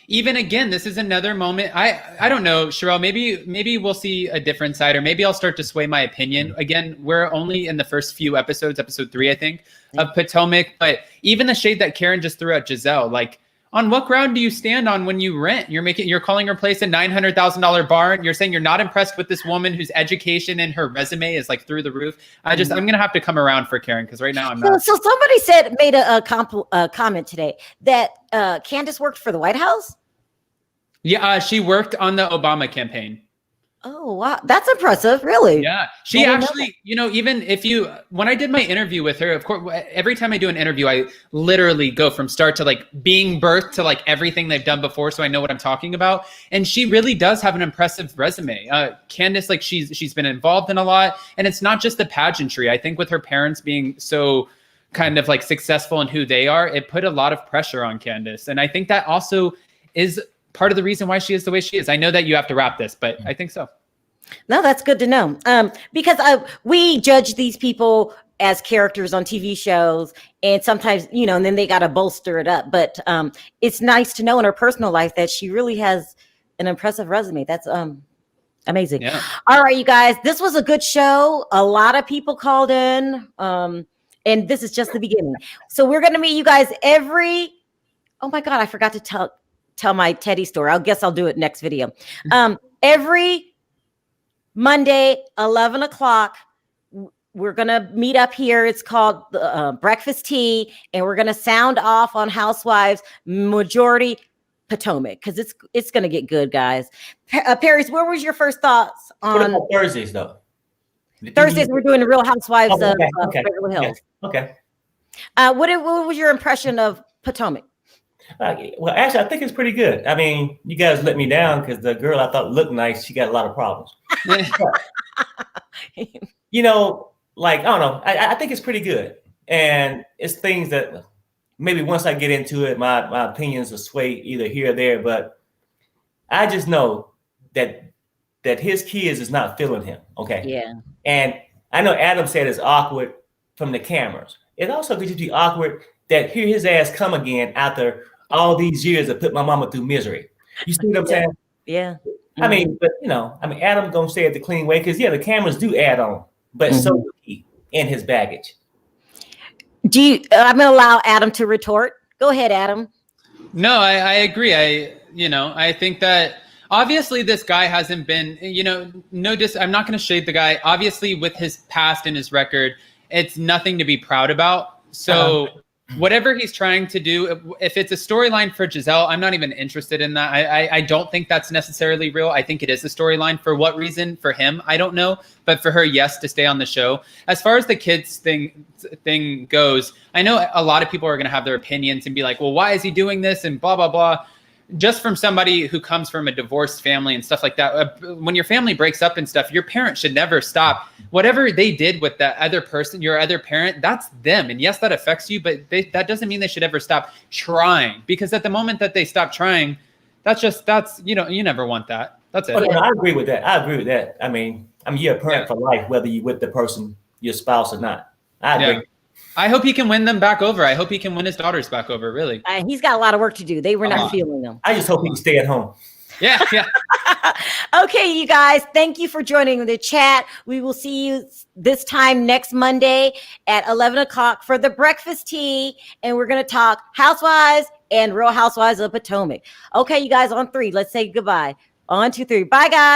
even again, this is another moment. I don't know, Sharrell, maybe we'll see a different side, or maybe I'll start to sway my opinion. Again, we're only in the first few episodes, episode 3, I think, of Potomac. But even the shade that Karen just threw at Giselle, like, on what ground do you stand on when you rent? You're calling her place a $900,000 barn. You're saying you're not impressed with this woman whose education and her resume is like through the roof. I'm going to have to come around for Karen, because right now I'm not. So somebody made a comment today that Candace worked for the White House. Yeah, she worked on the Obama campaign. Oh, wow. That's impressive. Really? Yeah. She actually, even when I did my interview with her, of course, every time I do an interview, I literally go from start to like being birthed to like everything they've done before. So I know what I'm talking about. And she really does have an impressive resume. Candace, like she's been involved in a lot, and it's not just the pageantry. I think with her parents being so kind of like successful in who they are, it put a lot of pressure on Candace. And I think that also is part of the reason why she is the way she is. I know that you have to wrap this, but I think so. No, that's good to know. Because we judge these people as characters on TV shows, and sometimes, and then they got to bolster it up. But it's nice to know in her personal life that she really has an impressive resume. That's amazing. Yeah. All right, you guys, this was a good show. A lot of people called in, and this is just the beginning. So we're going to meet you guys oh my God, I forgot to tell my Teddy story. I guess I'll do it next video. Every Monday, 11 o'clock, we're going to meet up here. It's called Breakfast Tea, and we're going to sound off on Housewives, majority Potomac, because it's going to get good, guys. Paris, where was your first thoughts on What about Thursdays, though? Thursdays? We're doing the Real Housewives of Beverly Hills. Okay. What was your impression of Potomac? Well, actually, I think it's pretty good. I mean, you guys let me down because the girl I thought looked nice, she got a lot of problems. I don't know. I think it's pretty good. And it's things that maybe once I get into it, my opinions will sway either here or there. But I just know that his kids is not feeling him. Okay. Yeah. And I know Adam said it's awkward from the cameras. It also could just be awkward that hear his ass come again after all these years of put my mama through misery. You see what I'm saying? Yeah. I mean, but Adam gonna say it the clean way because the cameras do add on, but so do he in his baggage. I'm gonna allow Adam to retort. Go ahead, Adam. No, I agree. I think that obviously this guy hasn't been, I'm not going to shade the guy. Obviously with his past and his record, it's nothing to be proud about. So whatever he's trying to do, if it's a storyline for Giselle, I'm not even interested in that. I don't think that's necessarily real. I think it is a storyline. For what reason? For him, I don't know. But for her, yes, to stay on the show. As far as the kids thing goes, I know a lot of people are going to have their opinions and be like, well, why is he doing this? And blah, blah, blah. Just from somebody who comes from a divorced family and stuff like that, when your family breaks up and stuff, your parents should never stop. Whatever they did with that other person, your other parent, that's them. And yes, that affects you, but that doesn't mean they should ever stop trying. Because at the moment that they stop trying, you never want that. That's it. Oh, no, I agree with that. I mean, you're a parent for life, whether you're with the person, your spouse or not. I agree. Yeah. I hope he can win them back over. I hope he can win his daughters back over, really. He's got a lot of work to do. They were not feeling them. I just hope he can stay at home. Yeah. Okay, you guys, thank you for joining the chat. We will see you this time next Monday at 11 o'clock for the breakfast tea. And we're going to talk Housewives and Real Housewives of Potomac. Okay, you guys, on 3, let's say goodbye. 1, 2, 3. Bye, guys.